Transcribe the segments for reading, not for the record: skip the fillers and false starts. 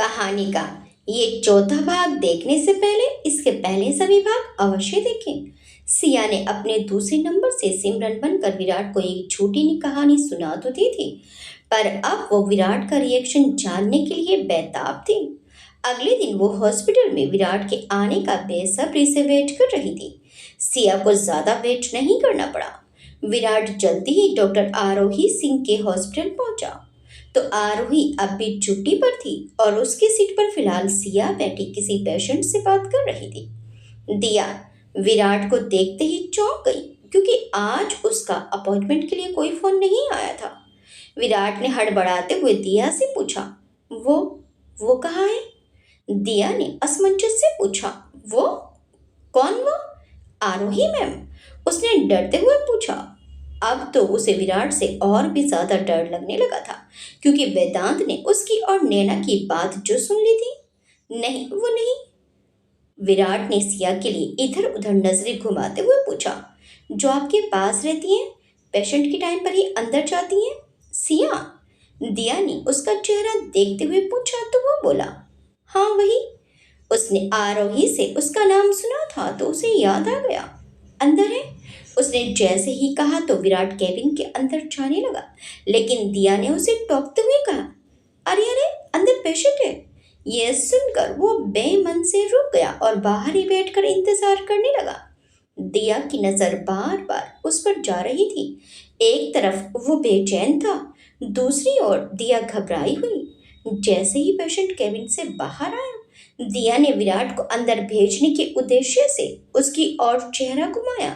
कहानी का ये चौथा भाग देखने से पहले इसके पहले सभी भाग अवश्य देखें। सिया ने अपने दूसरे नंबर से सिमरन बनकर विराट को एक छोटी नी कहानी सुना तो दी थी, पर अब वो विराट का रिएक्शन जानने के लिए बेताब थी। अगले दिन वो हॉस्पिटल में विराट के आने का बेसब्री से वेट कर रही थी। सिया को ज्यादा वेट नहीं करना पड़ा। विराट जल्दी ही डॉक्टर आरोही सिंह के हॉस्पिटल पहुंचा। तो आरोही अब भी छुट्टी पर थी और उसकी सीट पर फिलहाल सिया बैठी किसी पेशेंट से बात कर रही थी। दिया विराट को देखते ही चौंक गई, क्योंकि आज उसका अपॉइंटमेंट के लिए कोई फोन नहीं आया था। विराट ने हड़बड़ाते हुए दिया से पूछा, वो कहाँ है? दिया ने असमंजस से पूछा, वो कौन वो? आरोही मैम, उसने डरते हुए पूछा। अब तो उसे विराट से और भी ज्यादा डर लगने लगा था, क्योंकि वेदांत ने उसकी और नैना की बात जो सुन ली थी। नहीं, वो नहीं। विराट ने सिया के लिए इधर उधर नजरें घुमाते हुए पूछा, जो आपके पास रहती हैं, पेशेंट के टाइम पर ही अंदर जाती हैं? सिया, दिया ने उसका चेहरा देखते हुए पूछा तो वो बोला, हाँ वही। उसने आरोही से उसका नाम सुना था तो उसे याद आ गया। अंदर है। उसने जैसे ही कहा तो विराट केबिन के अंदर जाने लगा, लेकिन दिया ने उसे टोकते हुए कहा, अरे अरे, अंदर पेशेंट है। यह सुनकर वो बेमन से रुक गया और बाहर ही बैठकर इंतजार करने लगा। दिया की नजर बार बार उस पर जा रही थी। एक तरफ वो बेचैन था, दूसरी ओर दिया घबराई हुई। जैसे ही पेशेंट केबिन से बाहर आया, दिया ने विराट को अंदर भेजने के उद्देश्य से उसकी ओर चेहरा घुमाया,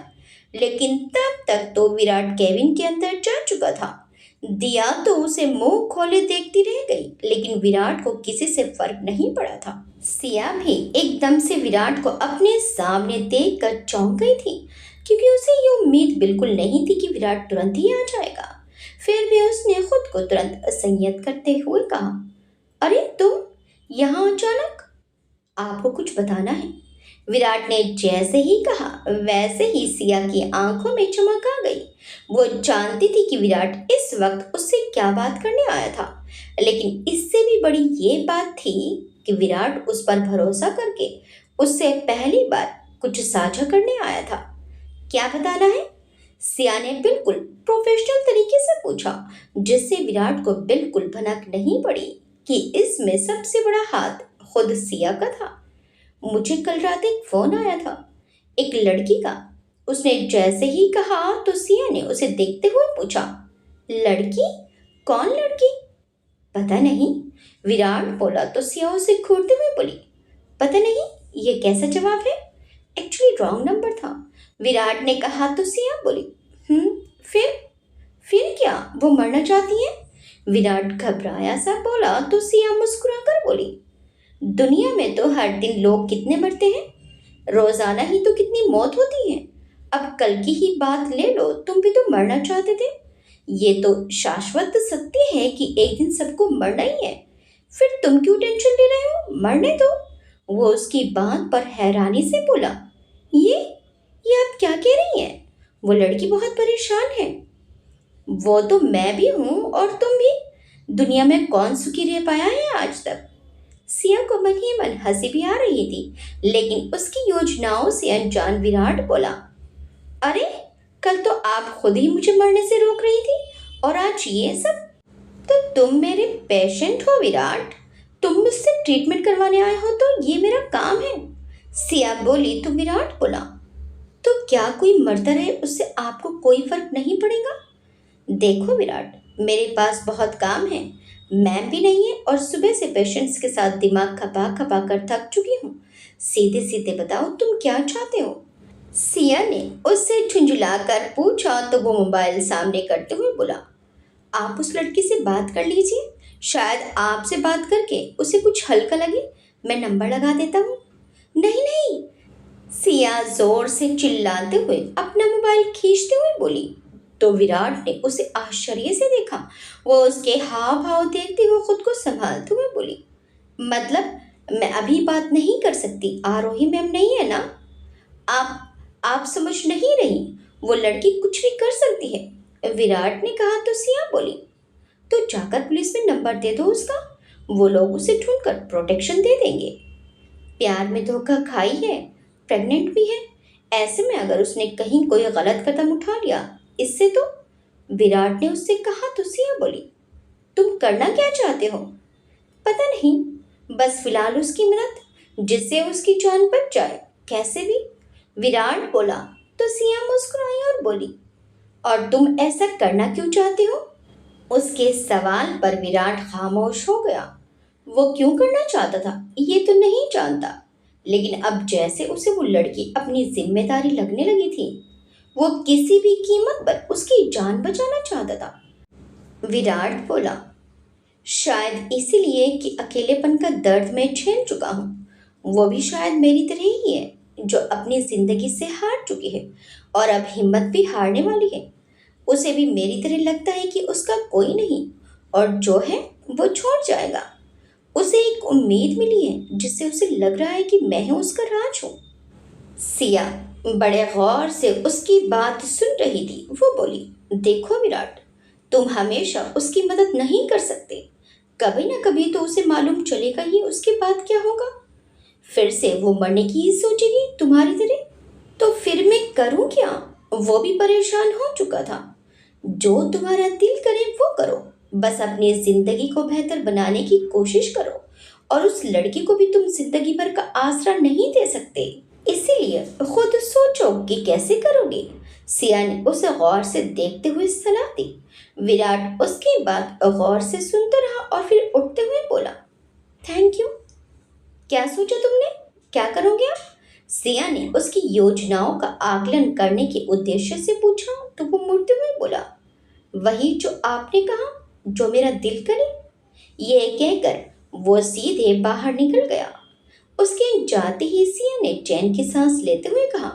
लेकिन तब तक तो विराट केबिन के अंदर जा चुका था। दिया तो उसे मुंह खोले देखती रह गई, लेकिन विराट को किसी से फर्क नहीं पड़ा था। सिया भी एकदम से विराट को अपने सामने देखकर चौंक गई थी, क्योंकि उसे ये उम्मीद बिल्कुल नहीं थी कि विराट तुरंत ही आ जाएगा। फिर भी उसने खुद को तुरंत संयत करते हुए कहा, अरे तुम यहाँ अचानक? आपको कुछ बताना है? विराट ने जैसे ही कहा वैसे ही सिया की आंखों में चमक आ गई। वो जानती थी कि विराट इस वक्त उससे क्या बात करने आया था, लेकिन इससे भी बड़ी ये बात थी कि विराट उस पर भरोसा करके उससे पहली बार कुछ साझा करने आया था। क्या बताना है? सिया ने बिल्कुल प्रोफेशनल तरीके से पूछा, जिससे विराट को बिल्कुल भनक नहीं पड़ी कि इसमें सबसे बड़ा हाथ खुद सिया का था। मुझे कल रात एक फोन आया था, एक लड़की का। उसने जैसे ही कहा तो सिया ने उसे देखते हुए पूछा, लड़की? कौन लड़की? पता नहीं, विराट बोला तो सिया उसे घूरते हुए बोली, पता नहीं? ये कैसा जवाब है? एक्चुअली रॉन्ग नंबर था, विराट ने कहा तो सिया बोली, फिर? फिर क्या, वो मरना चाहती है? विराट घबराया सा बोला तो सिया मुस्कुराकर बोली, दुनिया में तो हर दिन लोग कितने मरते हैं, रोजाना ही तो कितनी मौत होती है। अब कल की ही बात ले लो, तुम भी तो मरना चाहते थे। ये तो शाश्वत सत्य है कि एक दिन सबको मरना ही है। फिर तुम क्यों टेंशन ले रहे हो? मरने दो। वो उसकी बात पर हैरानी से बोला, ये ये आप क्या कह रही हैं? वो लड़की बहुत परेशान है। वो तो मैं भी हूं और तुम भी। दुनिया में कौन सुखी रह पाया है आज तक? सिया को मन ही मन हंसी भी आ रही थी, लेकिन उसकी योजनाओं से अनजान विराट बोला, अरे कल तो आप खुद ही मुझे मरने से रोक रही थी, और आज ये सब? तो तुम मेरे पेशेंट हो विराट, तुम मुझसे ट्रीटमेंट करवाने आए हो तो ये मेरा काम है। सिया बोली तो विराट बोला, तो क्या कोई मरता रहे उससे आपको कोई फर्क नहीं पड़ेगा? देखो विराट, मेरे पास बहुत काम है, मैम भी नहीं है, और सुबह से पेशेंट्स के साथ दिमाग खपा खपा कर थक चुकी हूँ। सीधे सीधे बताओ तुम क्या चाहते हो? सिया ने उससे झुंझुलाकर पूछा तो वो मोबाइल सामने करते हुए बोला, आप उस लड़की से बात कर लीजिए, शायद आपसे बात करके उसे कुछ हल्का लगे। मैं नंबर लगा देता हूँ। नहीं नहीं, सिया जोर से चिल्लाते हुए अपना मोबाइल खींचते हुए बोली। तो विराट ने उसे आश्चर्य से देखा। वो उसके हाव भाव देखते हुए खुद को संभालते हुए बोली, मतलब मैं अभी बात नहीं कर सकती, आरोही मैम नहीं है ना? आप समझ नहीं रही, वो लड़की कुछ भी कर सकती है, विराट ने कहा तो सिया बोली, तो जाकर पुलिस में नंबर दे दो उसका, वो लोग उसे ढूंढकर प्रोटेक्शन दे देंगे। प्यार में धोखा खाई है, प्रेग्नेंट भी है। ऐसे में अगर उसने कहीं कोई गलत कदम उठा लिया इससे तो। विराट ने उससे कहा तो सिया बोली, तुम करना क्या चाहते हो? पता नहीं, बस फिलहाल उसकी मदद, जिससे उसकी जान बच जाए, कैसे भी। विराट बोला तो सिया मुस्कुराई और बोली, और तुम ऐसा करना क्यों चाहते हो? उसके सवाल पर विराट खामोश हो गया। वो क्यों करना चाहता था ये तो नहीं जानता, लेकिन अब जैसे उसे वो लड़की अपनी जिम्मेदारी लगने लगी थी, वो किसी भी कीमत पर उसकी जान बचाना चाहता था। विराट बोला, शायद इसीलिए कि अकेलेपन का दर्द मैं झेल चुका हूँ। वो भी शायद मेरी तरह ही है, जो अपनी जिंदगी से हार चुकी है और अब हिम्मत भी हारने वाली है। उसे भी मेरी तरह लगता है कि उसका कोई नहीं, और जो है वो छोड़ जाएगा। उसे एक उम्मीद मिली है जिससे उसे लग रहा है कि मैं ही उसका राज हूँ। सिया बड़े गौर से उसकी बात सुन रही थी। वो बोली, देखो विराट, तुम हमेशा उसकी मदद नहीं कर सकते। कभी ना कभी तो उसे मालूम चलेगा ही उसके बाद क्या होगा। फिर से वो मरने की ही सोचेगी तुम्हारी तरह। तो फिर मैं करूं क्या? वो भी परेशान हो चुका था। जो तुम्हारा दिल करे वो करो। बस अपनी जिंदगी को बेहतर बनाने की कोशिश करो, और उस लड़की को भी तुम जिंदगी भर का आसरा नहीं दे सकते। इसीलिए खुद सोचो कि कैसे करोगे। सिया ने उसे गौर से देखते हुए सलाह दी। विराट उसकी बात गौर से सुनता रहा और फिर उठते हुए बोला, थैंक यू। क्या सोचा तुमने? क्या करोगे आप? सिया ने उसकी योजनाओं का आकलन करने के उद्देश्य से पूछा तो वो मुड़ते हुए बोला, वही जो आपने कहा, जो मेरा दिल करे। ये कहकर वो सीधे बाहर निकल गया। उसके जाते ही सिया ने चैन की सांस लेते हुए कहा,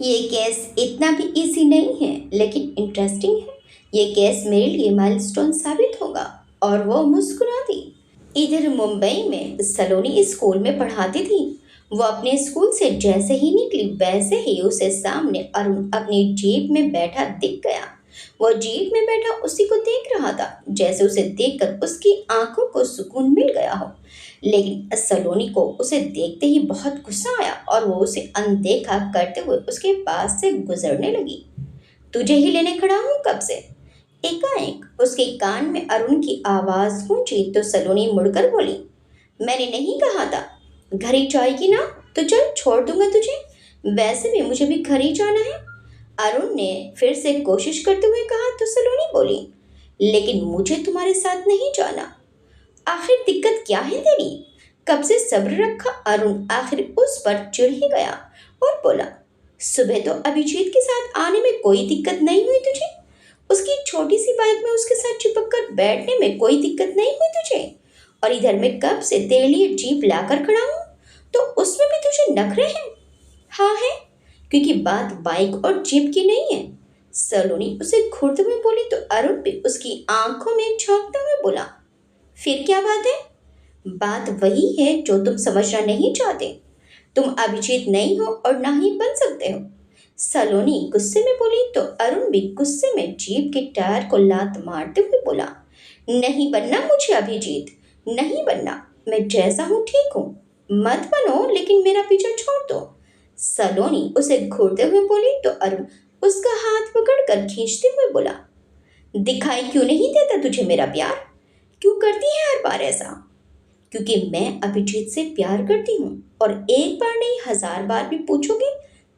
ये केस इतना भी इजी नहीं है, लेकिन इंटरेस्टिंग है। ये केस मेरे लिए माइलस्टोन साबित होगा। और वो मुस्कुरा दी। इधर मुंबई में सलोनी स्कूल में पढ़ाती थी। वो अपने स्कूल से जैसे ही निकली वैसे ही उसे सामने अरुण अपनी जीप में बैठा दिख गया। वो जीप में बैठा उसी को देख रहा था, जैसे उसे देखकर उसकी आंखों को सुकून मिल गया हो। लेकिन सलोनी को उसे देखते ही बहुत गुस्सा आया और वो उसे अनदेखा करते हुए उसके पास से गुजरने लगी। तुझे ही लेने खड़ा हूँ कब से? एकाएक उसके कान में अरुण की आवाज गूंजी तो सलोनी मुड़कर बोली, मैंने नहीं कहा था घर ही जाएगी ना? तो चल छोड़ दूंगा तुझे, वैसे भी मुझे भी घर ही जाना है। अरुण ने फिर से कोशिश करते हुए कहा तो सलोनी बोली, लेकिन मुझे तुम्हारे साथ नहीं जाना। आखिर दिक्कत क्या है तेरी? कब से सब्र रखा। अरुण आखिर उस पर चिढ़ ही गया और बोला, सुबह तो अभिजीत के साथ आने में कोई दिक्कत नहीं हुई तुझे? उसकी छोटी सी बाइक में उसके साथ चिपक कर बैठने में कोई दिक्कत नहीं हुई तुझे? और इधर मैं कब से तेरे लिए जीप लाकर खड़ा हूँ, तो उसमें भी तुझे नखरे हैं? हाँ है, क्योंकि बात बाइक और जीप की नहीं है। सलोनी उसे घूरते हुए बोली तो अरुण भी उसकी आंखों में झांकते हुए बोला, फिर क्या बात है? बात वही है जो तुम समझना नहीं चाहते। तुम अभिजीत नहीं हो और ना ही बन सकते हो। सलोनी गुस्से में बोली तो अरुण भी गुस्से में जीप के टायर को लात मारते हुए बोला, नहीं बनना मुझे अभिजीत, नहीं बनना। मैं जैसा हूँ ठीक हूँ, मत बनो, लेकिन मेरा पीछा छोड़ दो। सलोनी उसे घूरते हुए बोली तो अरुण उसका हाथ पकड़कर खींचते हुए बोला, दिखाई क्यों नहीं देता तुझे मेरा प्यार? क्यों करती है हर बार ऐसा? क्योंकि मैं अभिजीत से प्यार करती हूँ, और एक बार नहीं 1000 बार भी पूछोगे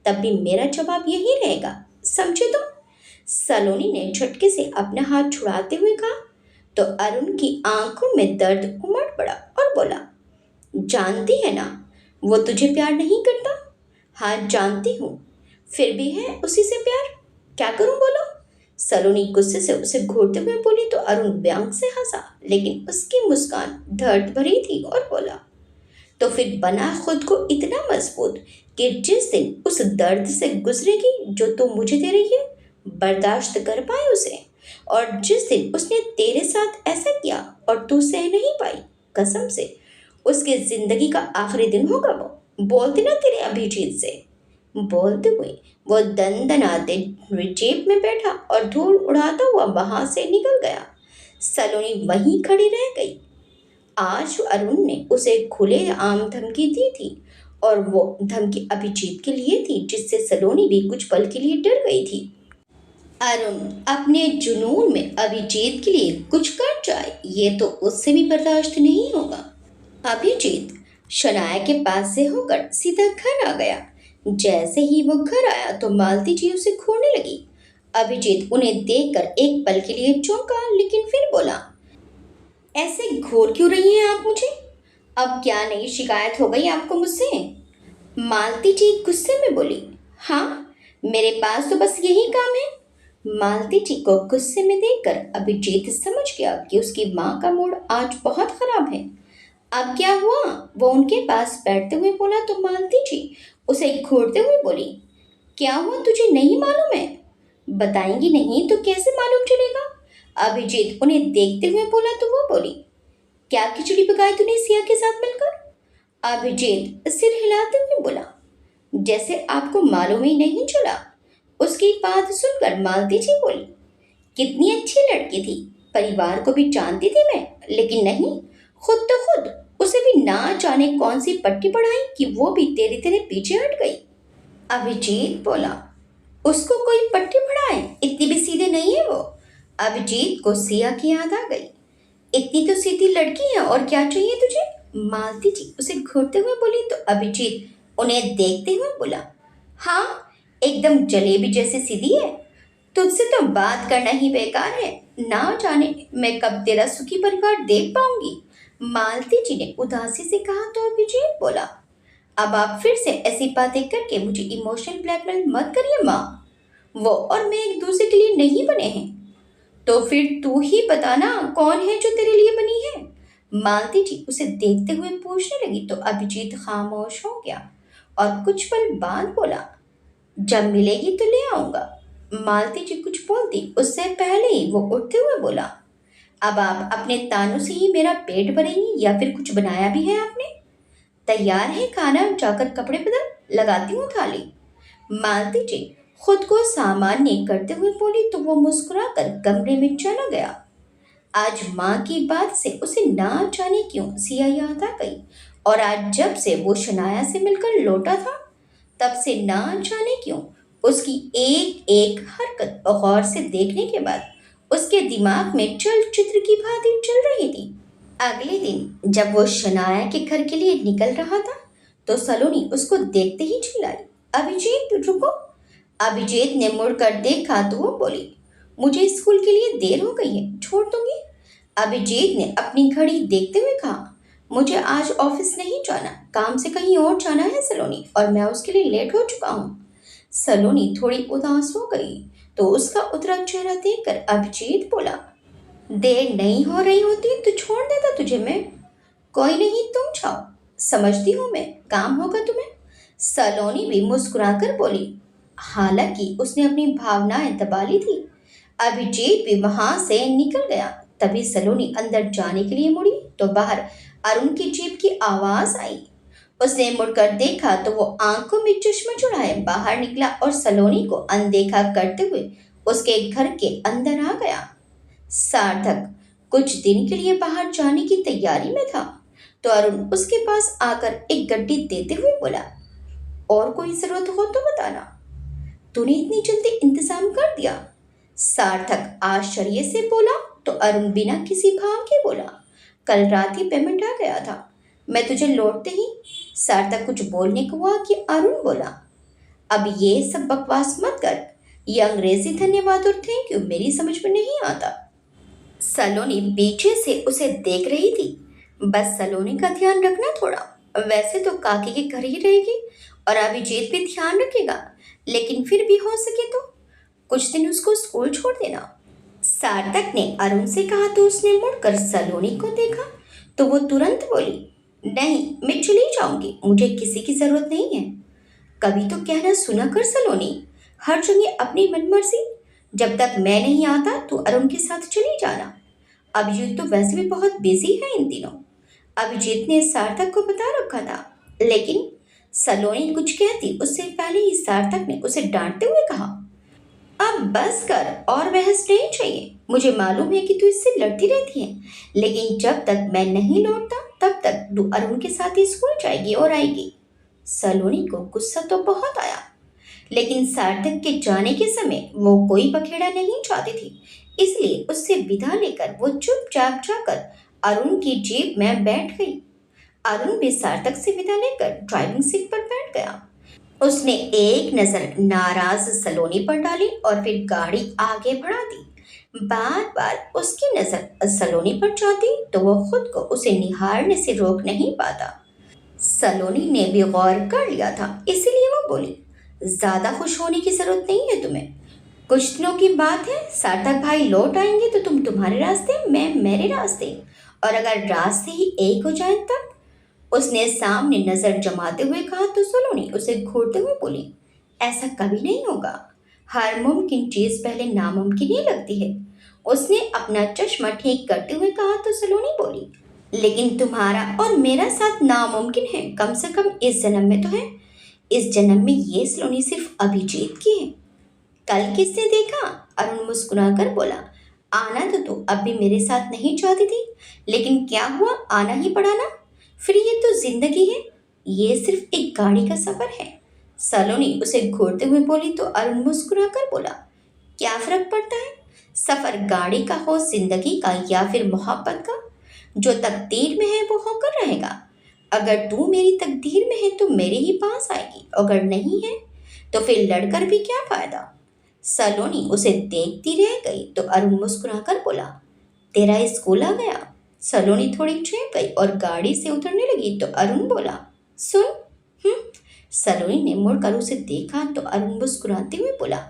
तब भी मेरा जवाब यही रहेगा, समझे तुम? सलोनी ने झटके से अपना हाथ छुड़ाते हुए कहा तो अरुण की आंखों में दर्द उमड़ पड़ा और बोला, जानती है ना वो तुझे प्यार नहीं करता। हाँ जानती हूँ, फिर भी है उसी से प्यार। क्या करूं बोलो? सलोनी गुस्से से उसे घूरते हुए बोली तो अरुण व्यंग से हंसा, लेकिन उसकी मुस्कान दर्द भरी थी और बोला, तो फिर बना खुद को इतना मजबूत कि जिस दिन उस दर्द से गुजरेगी जो तू मुझे दे रही है, बर्दाश्त कर पाए उसे। और जिस दिन उसने तेरे साथ ऐसा किया और तू सह नहीं पाई, कसम से उसकी जिंदगी का आखिरी दिन होगा वो। बोलते ना तेरे अभिजीत से। बोलते हुए वो दनदनाते जीप में बैठा और धूल उड़ाता हुआ वहां से निकल गया। सलोनी वहीं खड़ी रह गई। आज अरुण ने उसे खुलेआम धमकी दी थी और वो धमकी अभिजीत के लिए थी, जिससे सलोनी भी कुछ पल के लिए डर गई थी। अरुण अपने जुनून में अभिजीत के लिए कुछ कर जाए, ये तो उससे भी बर्दाश्त नहीं होगा। अभिजीत शनाया के पास से होकर सीधा घर आ गया। जैसे ही वो घर आया तो मालती जी उसे घूरने लगी। अभिजीत उन्हें देखकर एक पल के लिए चौंका, लेकिन फिर बोला, ऐसे घूर क्यों रही हैं आप मुझे? अब क्या नई शिकायत हो गई आपको मुझसे? मालती जी गुस्से में बोली। हाँ, मेरे पास तो बस यही काम है। मालती जी को गुस्से में देखकर अभिजीत समझ गया कि उसकी माँ का मूड आज बहुत खराब है। अब क्या हुआ? वो उनके पास बैठते हुए बोला तो मालती जी उसे घूरते हुए बोली, क्या हुआ तुझे नहीं मालूम है? बताएंगी नहीं तो कैसे मालूम चलेगा? अभिजीत उन्हें देखते हुए बोला तो वो बोली, क्या खिचड़ी पकाई तूने सिया के साथ मिलकर? अभिजीत सिर हिलाते हुए बोला, जैसे आपको मालूम ही नहीं चला। उसकी बात सुनकर मालती जी बोली, कितनी अच्छी लड़की थी, परिवार को भी जानती थी मैं, लेकिन नहीं, खुद उसे भी ना जाने कौन सी पट्टी पढ़ाई कि वो भी तेरे तेरे पीछे हट गई। अभिजीत बोला, उसको कोई पट्टी पढ़ाए, इतनी भी सीधे नहीं है वो। अभिजीत को सिया की याद आ गई। इतनी तो सीधी लड़की है, और क्या चाहिए तुझे? मालती जी उसे घूरते हुए बोली तो अभिजीत उन्हें देखते हुए बोला, हाँ, एकदम जलेबी जैसे सीधी है। तुझसे तो बात करना ही बेकार है, ना जाने मैं कब तेरा सुखी परिवार देख पाऊंगी। मालती जी ने उदासी से कहा तो अभिजीत बोला, अब आप फिर से ऐसी बातें करके मुझे इमोशनल ब्लैकमेल मत करिए माँ। वो और मैं एक दूसरे के लिए नहीं बने हैं। तो फिर तू ही बताना कौन है जो तेरे लिए बनी है? मालती जी उसे देखते हुए पूछने लगी तो अभिजीत खामोश हो गया और कुछ पल बाद बोला, जब मिलेगी तो ले आऊंगा। मालती जी कुछ बोलती उससे पहले ही वो उठते हुए बोला, अब आप अपने तानों से ही मेरा पेट भरेंगी या फिर कुछ बनाया भी है आपने? तैयार है खाना, जाकर कपड़े बदल, लगाती हूँ थाली। मालती जी खुद को सामान्य करते हुए बोली तो वो मुस्कुराकर कमरे में चला गया। आज माँ की बात से उसे ना जाने क्यों सिया याद आ गई, और आज जब से वो शनाया से मिलकर लौटा था तब से ना जाने क्यों उसकी एक एक हरकत गौर से देखने के बाद उसके दिमाग में चलचित्र की भांति चल रही थी। अगले दिन जब वो शनाया के घर के लिए निकल रहा था तो सलोनी उसको देखते ही चिल्लाई, अभिजीत रुको। अभिजीत ने मुड़कर देखा तो वो बोली, मुझे स्कूल के लिए देर हो गई है, छोड़ दूंगी। अभिजीत ने अपनी घड़ी देखते हुए कहा, मुझे आज ऑफिस नहीं जाना, काम से कहीं और जाना है सलोनी, और मैं उसके लिए लेट हो चुका हूँ। सलोनी थोड़ी उदास हो गई तो उसका उतरा चेहरा देखकर अभिजीत बोला, देर नहीं हो रही होती तो छोड़ देता तुझे मैं। कोई नहीं, तुम जाओ, समझती हूँ मैं, काम होगा तुम्हें। सलोनी भी मुस्कुराकर बोली। हालांकि उसने अपनी भावनाएं दबा ली थी। अभिजीत भी वहां से निकल गया। तभी सलोनी अंदर जाने के लिए मुड़ी तो बाहर अरुण की जीप की आवाज आई। उसने मुड़कर देखा तो वो आंखों में चश्मा चढ़ाए बाहर निकला और सलोनी को अनदेखा करते हुए उसके घर के अंदर आ गया। सार्थक कुछ दिन के लिए बाहर जाने की तैयारी में था तो अरुण उसके पास आकर एक गड्डी देते हुए बोला, और कोई जरूरत हो तो बताना। तूने इतनी जल्दी इंतजाम कर दिया? सार्थक आश्चर्य से बोला तो अरुण बिना किसी भाव के बोला, कल रात ही पेमेंट आ गया था, मैं तुझे लौटते ही। सार्थक कुछ बोलने को हुआ कि अरुण बोला, अब ये सब बकवास मत कर, ये अंग्रेजी धन्यवाद और थैंक यू मेरी समझ में नहीं आता। सलोनी पीछे से उसे देख रही थी। बस सलोनी का ध्यान रखना थोड़ा, वैसे तो काकी के घर ही रहेगी और अभिजीत भी ध्यान रखेगा, लेकिन फिर भी हो सके तो कुछ दिन उसको स्कूल छोड़ देना। सार्थक ने अरुण से कहा तो उसने मुड़कर सलोनी को देखा तो वो तुरंत बोली, नहीं, मैं चली जाऊंगी, मुझे किसी की जरूरत नहीं है। कभी तो कहना सुना कर सलोनी, हर जगह अपनी मनमर्जी। जब तक मैं नहीं आता तो अरुण के साथ चली जाना। अभिजीत तो वैसे भी बहुत बिजी है इन दिनों। अभिजीत ने सार्थक को बता रखा था, लेकिन सलोनी कुछ कहती उससे पहले ही सार्थक ने उसे डांटते हुए कहा, अब बस कर और बहस नहीं चाहिए। मुझे मालूम है कि तू इससे लड़ती रहती है, लेकिन जब तक मैं नहीं लौटता तब तक तू अरुण के साथ ही स्कूल जाएगी और आएगी। सलोनी को गुस्सा तो बहुत आया, लेकिन सार्थक के जाने के समय वो कोई बखेड़ा नहीं चाहती थी, इसलिए उससे विदा लेकर वो चुपचाप जाकर अरुण की जीप में बैठ गई। अरुण भी सार्थक से विदा लेकर ड्राइविंग सीट पर बैठ गया। उसने एक नजर नाराज सलोनी पर डाली और फिर गाड़ी आगे बढ़ा दी। बार बार उसकी नजर सलोनी पर जाती तो वो खुद को उसे निहारने से रोक नहीं पाता। सलोनी ने भी गौर कर लिया था, इसीलिए वो बोली, ज्यादा खुश होने की जरूरत नहीं है तुम्हें। कुछ दिनों की बात है, सार्थक भाई लौट आएंगे तो तुम तुम्हारे रास्ते, मैं मेरे रास्ते, और अगर रास्ते ही एक हो जाए तब। उसने सामने नजर जमाते हुए कहा तो सलोनी उसे घूरते हुए बोली, ऐसा कभी नहीं होगा। हर मुमकिन चीज पहले नामुमकिन ही लगती है। उसने अपना चश्मा ठीक करते हुए कहा तो सलोनी बोली, लेकिन तुम्हारा और मेरा साथ नामुमकिन है, कम से कम इस जन्म में तो है। इस जन्म में ये सलोनी सिर्फ अभिजीत की है। कल किसने देखा? अरुण मुस्कुराकर बोला, आना तो तू अब भी मेरे साथ नहीं चाहती थी, लेकिन क्या हुआ, आना ही पड़ा ना। फिर ये तो जिंदगी है, ये सिर्फ एक गाड़ी का सफर है। सलोनी उसे घूरते हुए बोली तो अरुण मुस्कुराकर बोला, क्या फर्क पड़ता है, सफर गाड़ी का हो, जिंदगी का, या फिर मोहब्बत का। जो तकदीर में है वो होकर रहेगा। अगर तू मेरी तकदीर में है तो मेरे ही पास आएगी, अगर नहीं है तो फिर लड़कर भी क्या फायदा। सलोनी उसे देखती रह गई तो अरुण मुस्कुराकर बोला, तेरा स्कूल आ गया। सलोनी थोड़ी चौंक गई और गाड़ी से उतरने लगी तो अरुण बोला, सुन। हम्म। सलोनी ने मुड़कर उसे देखा तो अरुण मुस्कुराते हुए बोला,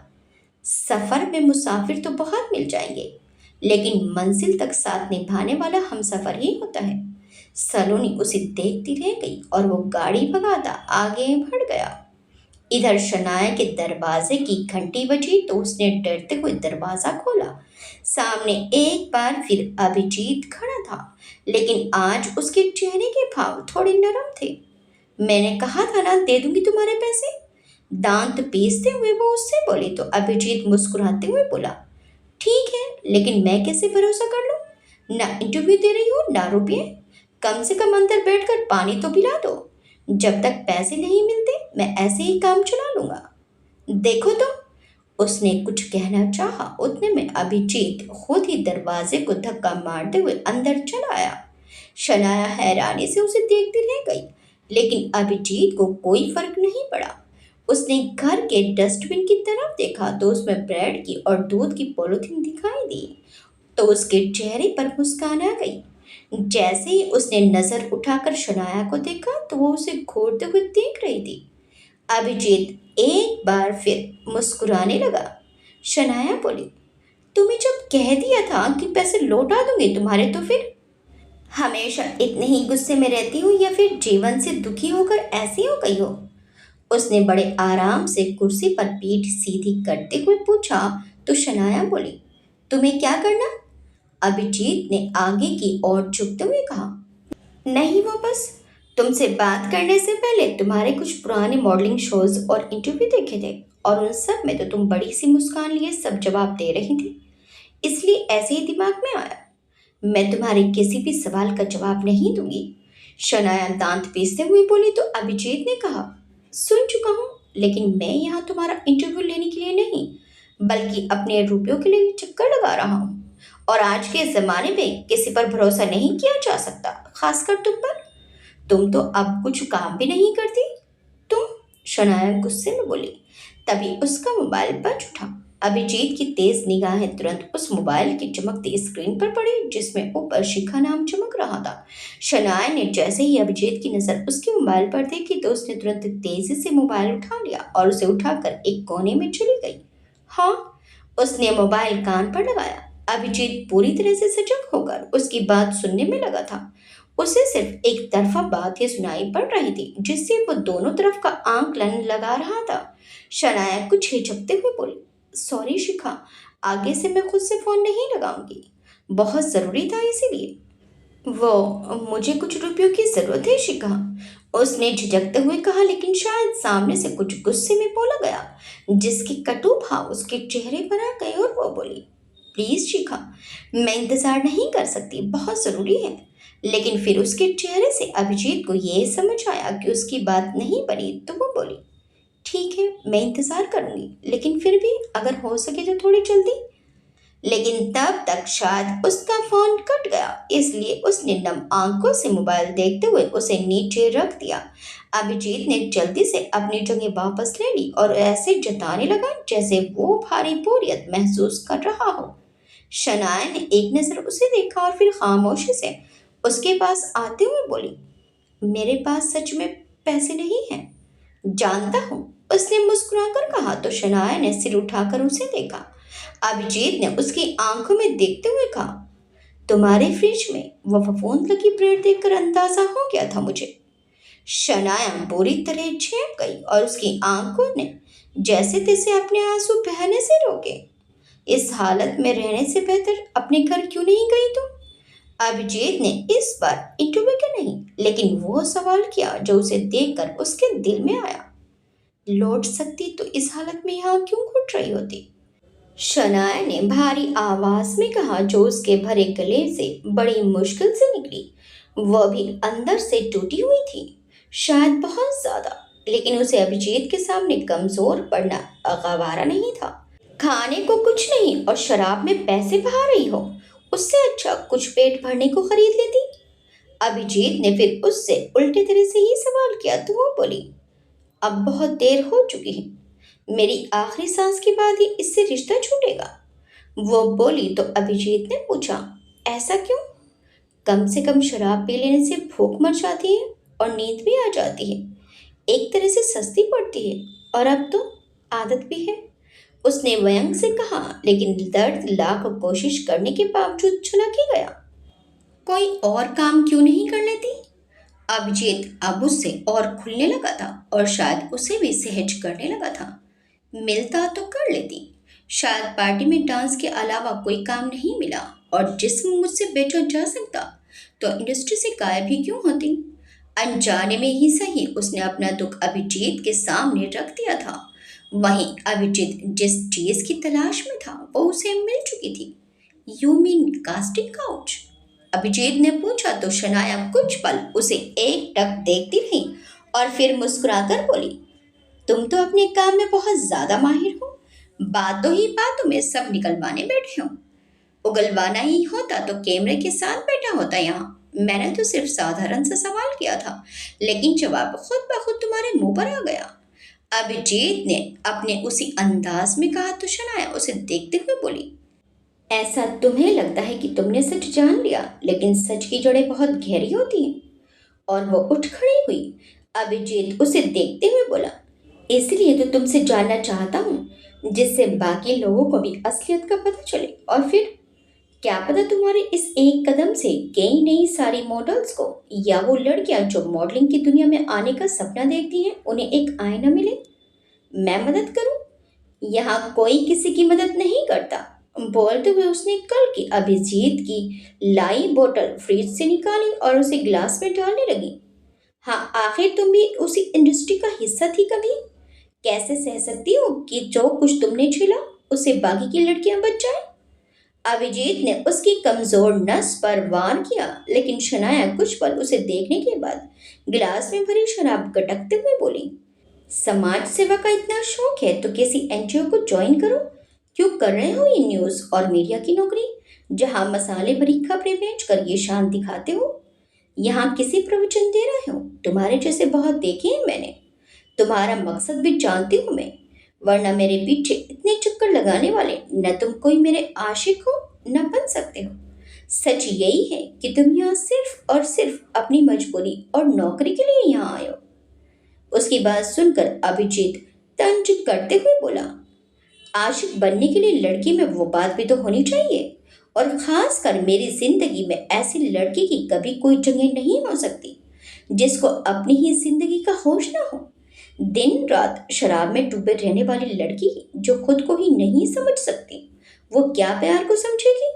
सफर में मुसाफिर तो बहुत मिल जाएंगे, लेकिन मंजिल तक साथ निभाने वाला हम सफर ही होता है। सलोनी उसे देखती रह गई और वो गाड़ी भगाता आगे बढ़ गया। इधर शनाया के दरवाजे की घंटी बजी तो उसने डरते हुए दरवाजा खोला। सामने एक बार फिर अभिजीत खड़ा था, लेकिन आज उसके चेहरे के भाव थोड़े नरम थे। मैंने कहा था ना, दे दूंगी तुम्हारे पैसे। दांत पीसते हुए वो उससे बोली तो अभिजीत मुस्कुराते हुए बोला, ठीक है, लेकिन मैं कैसे भरोसा कर लूं? ना इंटरव्यू दे रही हो ना रुपये। कम से कम अंदर बैठकर पानी तो पिला दो। जब तक पैसे नहीं मिलते मैं ऐसे ही काम चला लूंगा। देखो तो। उसने कुछ कहना चाहा, उतने में अभिजीत खुद ही दरवाजे को धक्का मारते हुए अंदर चला आया। शनाया हैरानी से उसे देखती रह गई, लेकिन अभिजीत को कोई फर्क नहीं पड़ा। उसने घर के डस्टबिन की तरफ देखा तो उसमें ब्रेड की और दूध की पॉलिथीन दिखाई दी, तो उसके चेहरे पर मुस्कान आ गई। जैसे ही उसने नजर उठाकर शनाया को देखा तो वो उसे घूरते हुए देख रही थी। अभिजीत एक बार फिर मुस्कुराने लगा। शनाया बोली, तुम्हें जब कह दिया था कि पैसे लौटा दूंगी तुम्हारे, तो फिर हमेशा इतने ही गुस्से में रहती हो या फिर जीवन से दुखी होकर ऐसी हो गई हो? उसने बड़े आराम से कुर्सी पर पीठ सीधी करते हुए पूछा तो शनाया बोली, तुम्हें क्या करना? अभिजीत ने आगे की ओर झुकते हुए कहा, नहीं, वो बस तुमसे बात करने से पहले तुम्हारे कुछ पुराने मॉडलिंग शोज और इंटरव्यू देखे थे, और उन सब में तो तुम बड़ी सी मुस्कान लिए सब जवाब दे रही थी, इसलिए ऐसे ही दिमाग में आया। मैं तुम्हारे किसी भी सवाल का जवाब नहीं दूंगी। शनाया दांत पीसते हुए बोली तो अभिजीत ने कहा, सुन चुका हूँ, लेकिन मैं यहाँ तुम्हारा इंटरव्यू लेने के लिए नहीं, बल्कि अपने रुपयों के लिए चक्कर लगा रहा हूँ। और आज के ज़माने में किसी पर भरोसा नहीं किया जा सकता, खासकर तुम पर। तुम तो अब कुछ काम भी नहीं करती। तुम, शनाया गुस्से में बोली। तभी उसका मोबाइल बज उठा। अभिजीत की तेज निगाहें तुरंत उस मोबाइल की चमकती स्क्रीन पर पड़ी जिसमें ऊपर शिखा नाम चमक रहा था। शनाया ने जैसे ही अभिजीत की नज़र उसके मोबाइल पर देखी तो उसने तुरंत तेजी से मोबाइल उठा लिया और उसे उठाकर एक कोने में चली गई। हाँ, उसने मोबाइल कान पर लगाया। अभिजीत पूरी तरह से सजग होकर उसकी बात सुनने में लगा था। उसे सिर्फ एक तरफा बात ही सुनाई पड़ रही थी, जिससे वो दोनों तरफ का आंकलन लगा रहा था। शनाया कुछ हिचकते हुए बोली, सॉरी शिखा, आगे से मैं खुद से फोन नहीं लगाऊंगी, बहुत जरूरी था इसीलिए। मुझे कुछ रुपयों की जरूरत है शिखा, उसने झिझकते हुए कहा, लेकिन शायद सामने से कुछ गुस्से में बोला गया जिसके कटु भाव उसके चेहरे पर आ गए और वो बोली, प्लीज शिखा, मैं इंतजार नहीं कर सकती, बहुत जरूरी है। लेकिन फिर उसके चेहरे से अभिजीत को ये समझ आया कि उसकी बात नहीं बनी, तो वो बोली, ठीक है, मैं इंतजार करूंगी, लेकिन फिर भी अगर हो सके तो थोड़ी जल्दी। लेकिन तब तक शायद उसका फोन कट गया, इसलिए उसने नम आंखों से मोबाइल देखते हुए उसे नीचे रख दिया। अभिजीत ने जल्दी से अपनी जगह वापस ले ली और ऐसे जताने लगा जैसे वो भारी बोरियत महसूस कर रहा हो। शनाया ने एक नजर उसे देखा और फिर खामोशी से उसके पास आते हुए बोली, मेरे पास सच में पैसे नहीं हैं। जानता हूँ, उसने मुस्कुराकर कहा, तो शनाया ने सिर उठाकर उसे देखा। अभिजीत ने उसकी आंखों में देखते हुए कहा, तुम्हारे फ्रिज में वो फफूंद लगी ब्रेड देखकर अंदाजा हो गया था मुझे। शनाया बुरी तरह झेप गई और उसकी आंखों ने जैसे तैसे अपने आंसू बहने से रोके। इस हालत में रहने से बेहतर अपने घर क्यों नहीं गई तुम? अभिजीत ने इस बार इंटरव्यू के नहीं, लेकिन वो सवाल किया जो उसे देखकर उसके दिल में आया। लौट सकती तो इस हालत में यहाँ क्यों घुट रही होती? शनाया ने भारी आवाज में कहा, जो उसके भरे गले से बड़ी मुश्किल से निकली। वह भी अंदर से टूटी हुई थी, शायद बहुत ज्यादा, लेकिन उसे अभिजीत के सामने कमजोर पड़ना गवारा नहीं था। खाने को कुछ नहीं और शराब में पैसे बहा रही हो, उससे अच्छा कुछ पेट भरने को खरीद लेती। अभिजीत ने फिर उससे उल्टे तरह से ही सवाल किया, तो वो बोली, अब बहुत देर हो चुकी है, मेरी आखिरी सांस के बाद ही इससे रिश्ता छूटेगा। वो बोली तो अभिजीत ने पूछा, ऐसा क्यों? कम से कम शराब पी लेने से भूख मर जाती है और नींद भी आ जाती है, एक तरह से सस्ती पड़ती है, और अब तो आदत भी है। उसने व्यंग से कहा, लेकिन दर्द लाख कोशिश करने के बावजूद चला ही गया। कोई और काम क्यों नहीं कर लेती? अभिजीत अब उससे और खुलने लगा था और शायद उसे भी सहज करने लगा था। मिलता तो कर लेती, शायद पार्टी में डांस के अलावा कोई काम नहीं मिला, और जिस्म मुझसे बेचा जा सकता तो इंडस्ट्री से गायब ही क्यों होती। अनजाने में ही सही उसने अपना दुख अभिजीत के सामने रख दिया था। वहीं अभिजीत जिस चीज की तलाश में था वो उसे मिल चुकी थी। You mean casting couch? Abhijeet ने पूछा, तो शनाया कुछ पल उसे एक टक देखती रही और फिर मुस्कुराकर बोली, तुम तो अपने काम में बहुत ज्यादा माहिर हो, बातों ही बातों में सब निकलवाने बैठे हो। उगलवाना ही होता तो कैमरे के साथ बैठा होता यहाँ। मैंने तो सिर्फ साधारण सा सवाल किया था, लेकिन जवाब खुद ब खुद तुम्हारे मुंह पर आ गया। अभिजीत ने अपने उसी अंदाज में कहा, तो शनाया उसे देखते हुए बोली, ऐसा तुम्हें लगता है कि तुमने सच जान लिया, लेकिन सच की जड़ें बहुत गहरी होती हैं। और वो उठ खड़ी हुई। अभिजीत उसे देखते हुए बोला, इसलिए तो तुमसे जानना चाहता हूँ, जिससे बाकी लोगों को भी असलियत का पता चले, और फिर क्या पता तुम्हारे इस एक कदम से कई नई सारी मॉडल्स को, या वो लड़कियां जो मॉडलिंग की दुनिया में आने का सपना देखती हैं, उन्हें एक आईना मिले। मैं मदद करूं? यहाँ कोई किसी की मदद नहीं करता। बोलते हुए उसने कल की अभिजीत की लाई बोतल फ्रिज से निकाली और उसे गिलास में डालने लगी। हाँ, आखिर तुम भी उसी इंडस्ट्री का हिस्सा थी कभी? कैसे सह सकती हो कि जो कुछ तुमने झेला उसे बाकी की लड़कियां बच जाए? अभिजीत ने उसकी कमजोर नस पर वार किया, लेकिन शनाया कुछ पल उसे देखने के बाद गिलास में भरी शराब गटकते हुए बोली, समाज सेवा का इतना शौक है तो किसी एनजीओ को ज्वाइन करो। क्यों कर रहे हो ये न्यूज़ और मीडिया की नौकरी, जहां मसाले भरी खबरें बेचकर ये शान दिखाते हो? यहाँ किसी प्रवचन दे रहे हो? तुम्हारे जैसे बहुत देखे हैं मैंने। तुम्हारा मकसद भी जानती हूँ मैं, वरना मेरे पीछे इतने चक्कर लगाने वाले न तुम कोई मेरे आशिक हो न बन सकते हो। सच यही है कि तुम यहाँ सिर्फ और सिर्फ अपनी मजबूरी और नौकरी के लिए यहाँ आए हो। उसकी बात सुनकर अभिजीत तंज करते हुए बोला, आशिक बनने के लिए लड़की में वो बात भी तो होनी चाहिए, और खासकर मेरी जिंदगी में ऐसी लड़की की कभी कोई जगह नहीं हो सकती जिसको अपनी ही जिंदगी का होश ना हो। दिन रात शराब में डूबे रहने वाली लड़की जो खुद को ही नहीं समझ सकती, वो क्या प्यार को समझेगी?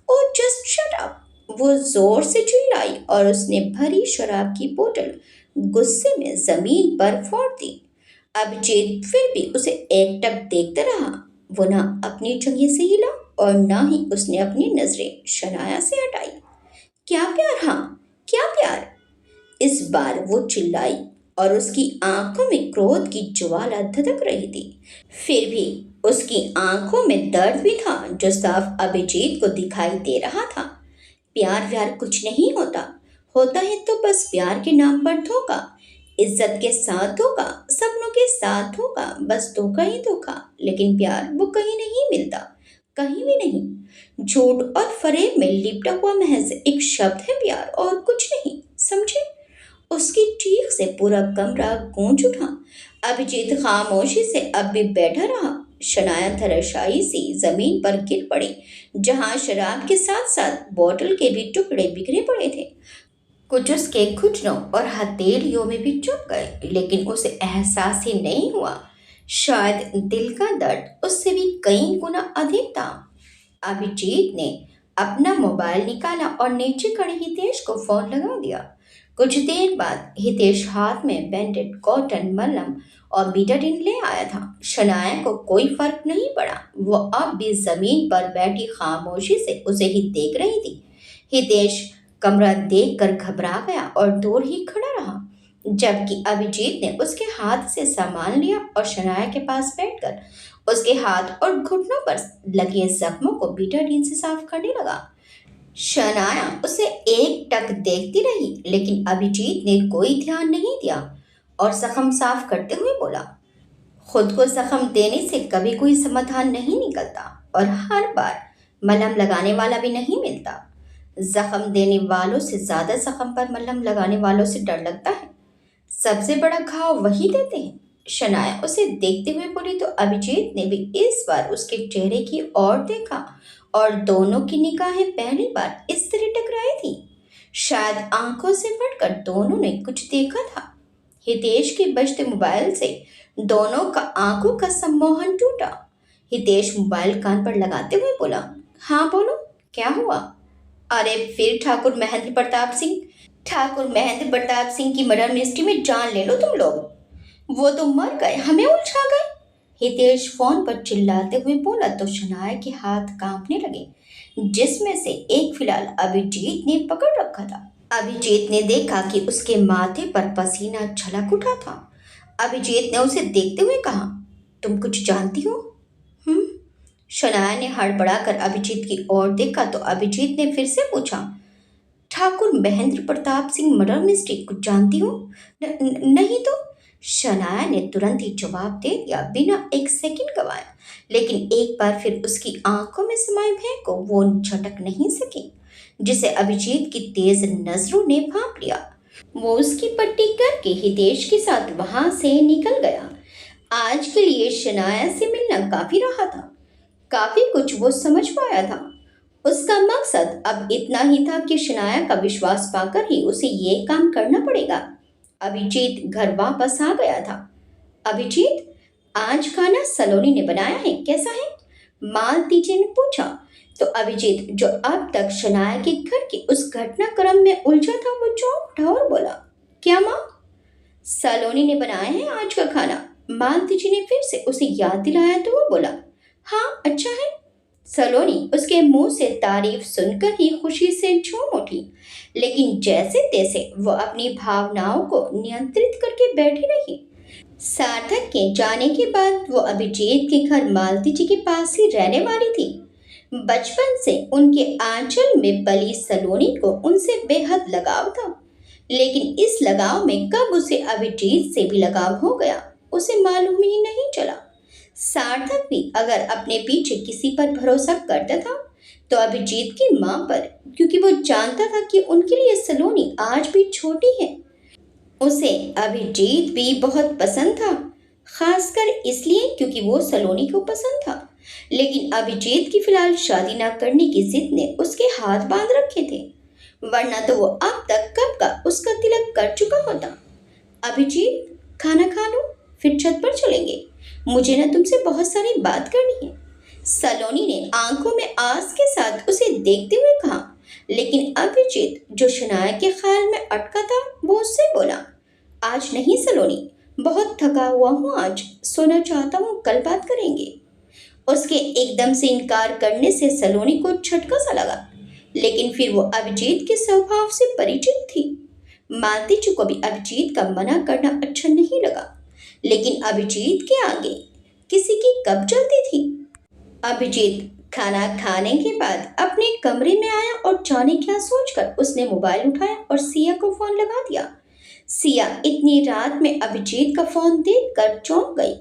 ओ जस्ट शट अप। वो जोर से चिल्लाई और उसने भरी शराब की बोतल गुस्से में जमीन पर फोड़ दी। अभिजीत फिर भी उसे एकटक देखता रहा। वो ना अपनी जगह से हिला और ना ही उसने अपनी नजरें शनाया से हटाई। क्या प्यार, हाँ, क्या प्यार, इस बार वो चिल्लाई और उसकी आंखों में क्रोध की ज्वाला धधक रही थी। फिर भी उसकी आंखों में दर्द भी था जो साफ अभिजीत को दिखाई दे रहा था। प्यार व्यार कुछ नहीं होता, होता है तो बस प्यार के नाम पर धोखा, इज्जत के साथ धोखा, सपनों के साथ धोखा, बस धोखा ही धोखा। लेकिन प्यार वो कहीं नहीं मिलता, कहीं भी नहीं। झूठ और फरेब में लिपटा हुआ महज एक शब्द है प्यार, और कुछ नहीं, समझे। उसकी चीख से पूरा कमरा गूंज उठा। अभिजीत खामोशी से अब भी बैठा रहा। शनाया धराशायी सी जमीन पर गिर पड़ी, जहां शराब के साथ साथ बोतल के भी टुकड़े बिखरे पड़े थे। कुछ उसके घुटनों और हथेलियों में भी चुभ गए, लेकिन उसे एहसास ही नहीं हुआ। शायद दिल का दर्द उससे भी कई गुना अधिक था। अभिजीत ने अपना मोबाइल निकाला और नीचे खड़े हितेश को फोन लगा दिया। कुछ देर बाद हितेश हाथ में बैंडेड, कॉटन, मलहम और बीटाडीन ले आया था। शनाया को कोई फर्क नहीं पड़ा। वो अब भी जमीन पर बैठी खामोशी से उसे ही देख रही थी। हितेश कमरा देखकर घबरा गया और दूर ही खड़ा रहा, जबकि अभिजीत ने उसके हाथ से सामान लिया और शनाया के पास बैठकर उसके हाथ और घुटनों पर लगे जख्मों को बीटाडीन से साफ करने लगा। शनाया उसे एक टक देखती रही, लेकिन अभिजीत ने कोई ध्यान नहीं दिया और जख्म साफ करते हुए बोला, खुद को जख्म देने से कभी कोई समाधान नहीं निकलता और हर बार मलहम लगाने वाला भी नहीं मिलता। जख्म देने वालों से ज्यादा जख्म पर मलहम लगाने वालों से डर लगता है। सबसे बड़ा घाव वही देते हैं। शनाया उसे देखते हुए बोली तो अभिजीत ने भी इस बार उसके चेहरे की ओर देखा और दोनों की निगाहें पहली बार इस तरह टकराई थी। शायद आंखों से फटकर दोनों ने कुछ देखा था। हितेश के बजते मोबाइल से दोनों का आंखों का सम्मोहन टूटा। हितेश मोबाइल कान पर लगाते हुए बोला, हाँ बोलो, क्या हुआ। अरे फिर ठाकुर महेंद्र प्रताप सिंह, ठाकुर महेंद्र प्रताप सिंह की मर्डर मिस्ट्री में जान ले लो तुम लोग। वो तो मर गए, हमें उलझा गए, हितेश फोन पर चिल्लाते हुए बोला तो शनाया के हाथ कांपने लगे, जिसमें से एक फिलहाल अभिजीत ने पकड़ रखा था। अभिजीत ने देखा कि उसके माथे पर पसीना छलक उठा था। अभिजीत ने उसे देखते हुए कहा, तुम कुछ जानती हो। हम्म। शनाया ने हड़बड़ाकर अभिजीत की ओर देखा तो अभिजीत ने फिर से पूछा, ठाकुर महेंद्र प्रताप सिंह मर्डर मिस्ट्री कुछ जानती हो। नहीं तो, शनाया ने तुरंत ही जवाब दे दिया बिना एक सेकंड गवाए। लेकिन एक बार फिर उसकी आंखों में समाये भय को वो झटक नहीं सकी, जिसे अभिजीत की तेज नजरों ने भांप लिया। वो उसकी पट्टी करके हितेश के साथ वहां से निकल गया। आज के लिए शनाया से मिलना काफी रहा था, काफी कुछ वो समझ पाया था। उसका मकसद अब इतना ही था कि शनाया का विश्वास पाकर ही उसे ये काम करना पड़ेगा। अभिजीत घर वापस आ गया था। अभिजीत, आज खाना सलोनी ने बनाया है, कैसा है, मालती जी ने पूछा। तो अभिजीत, जो अब तक शनाया के घर के उस घटनाक्रम में उलझा था, वो चौंक उठा और बोला, क्या माँ, सलोनी ने बनाया है आज का खाना। मालती जी ने फिर से उसे याद दिलाया तो वो बोला, हाँ अच्छा है। सलोनी उसके मुंह से तारीफ सुनकर ही खुशी से झूम उठी, लेकिन जैसे तैसे वो अपनी भावनाओं को नियंत्रित करके बैठी रही। सार्थक के जाने के बाद वो अभिजीत के घर मालती जी के पास ही रहने वाली थी। बचपन से उनके आंचल में पली सलोनी को उनसे बेहद लगाव था, लेकिन इस लगाव में कब उसे अभिजीत से भी लगाव हो गया, उसे मालूम ही नहीं चला। सार्थक भी अगर अपने पीछे किसी पर भरोसा करता था तो अभिजीत की मां पर, क्योंकि वो जानता था कि उनके लिए सलोनी आज भी छोटी है। उसे अभिजीत भी बहुत पसंद था, खासकर इसलिए क्योंकि वो सलोनी को पसंद था। लेकिन अभिजीत की फिलहाल शादी न करने की जिद ने उसके हाथ बांध रखे थे, वरना तो वो अब तक कब का उसका तिलक कर चुका होता। अभिजीत, खाना खा लो, फिर छत पर चलेंगे, मुझे ना तुमसे बहुत सारी बात करनी है। सलोनी ने आंखों में आस के साथ उसे देखते हुए कहा। लेकिन अभिजीत जो शनाया के ख्याल में अटका था वो उससे बोला, आज नहीं सलोनी, बहुत थका हुआ हूँ, आज सोना चाहता हूँ, कल बात करेंगे। उसके एकदम से इनकार करने से सलोनी को झटका सा लगा, लेकिन फिर वो अभिजीत के स्वभाव से परिचित थी। मालती जी को भी अभिजीत का मना करना अच्छा नहीं लगा, लेकिन अभिजीत के आगे किसी की कब चलती थी। अभिजीत खाना खाने के बाद अपने कमरे में आया और जाने क्या सोचकर उसने मोबाइल उठाया और सिया को फोन लगा दिया। सिया इतनी रात में अभिजीत का फोन देखकर चौंक गई।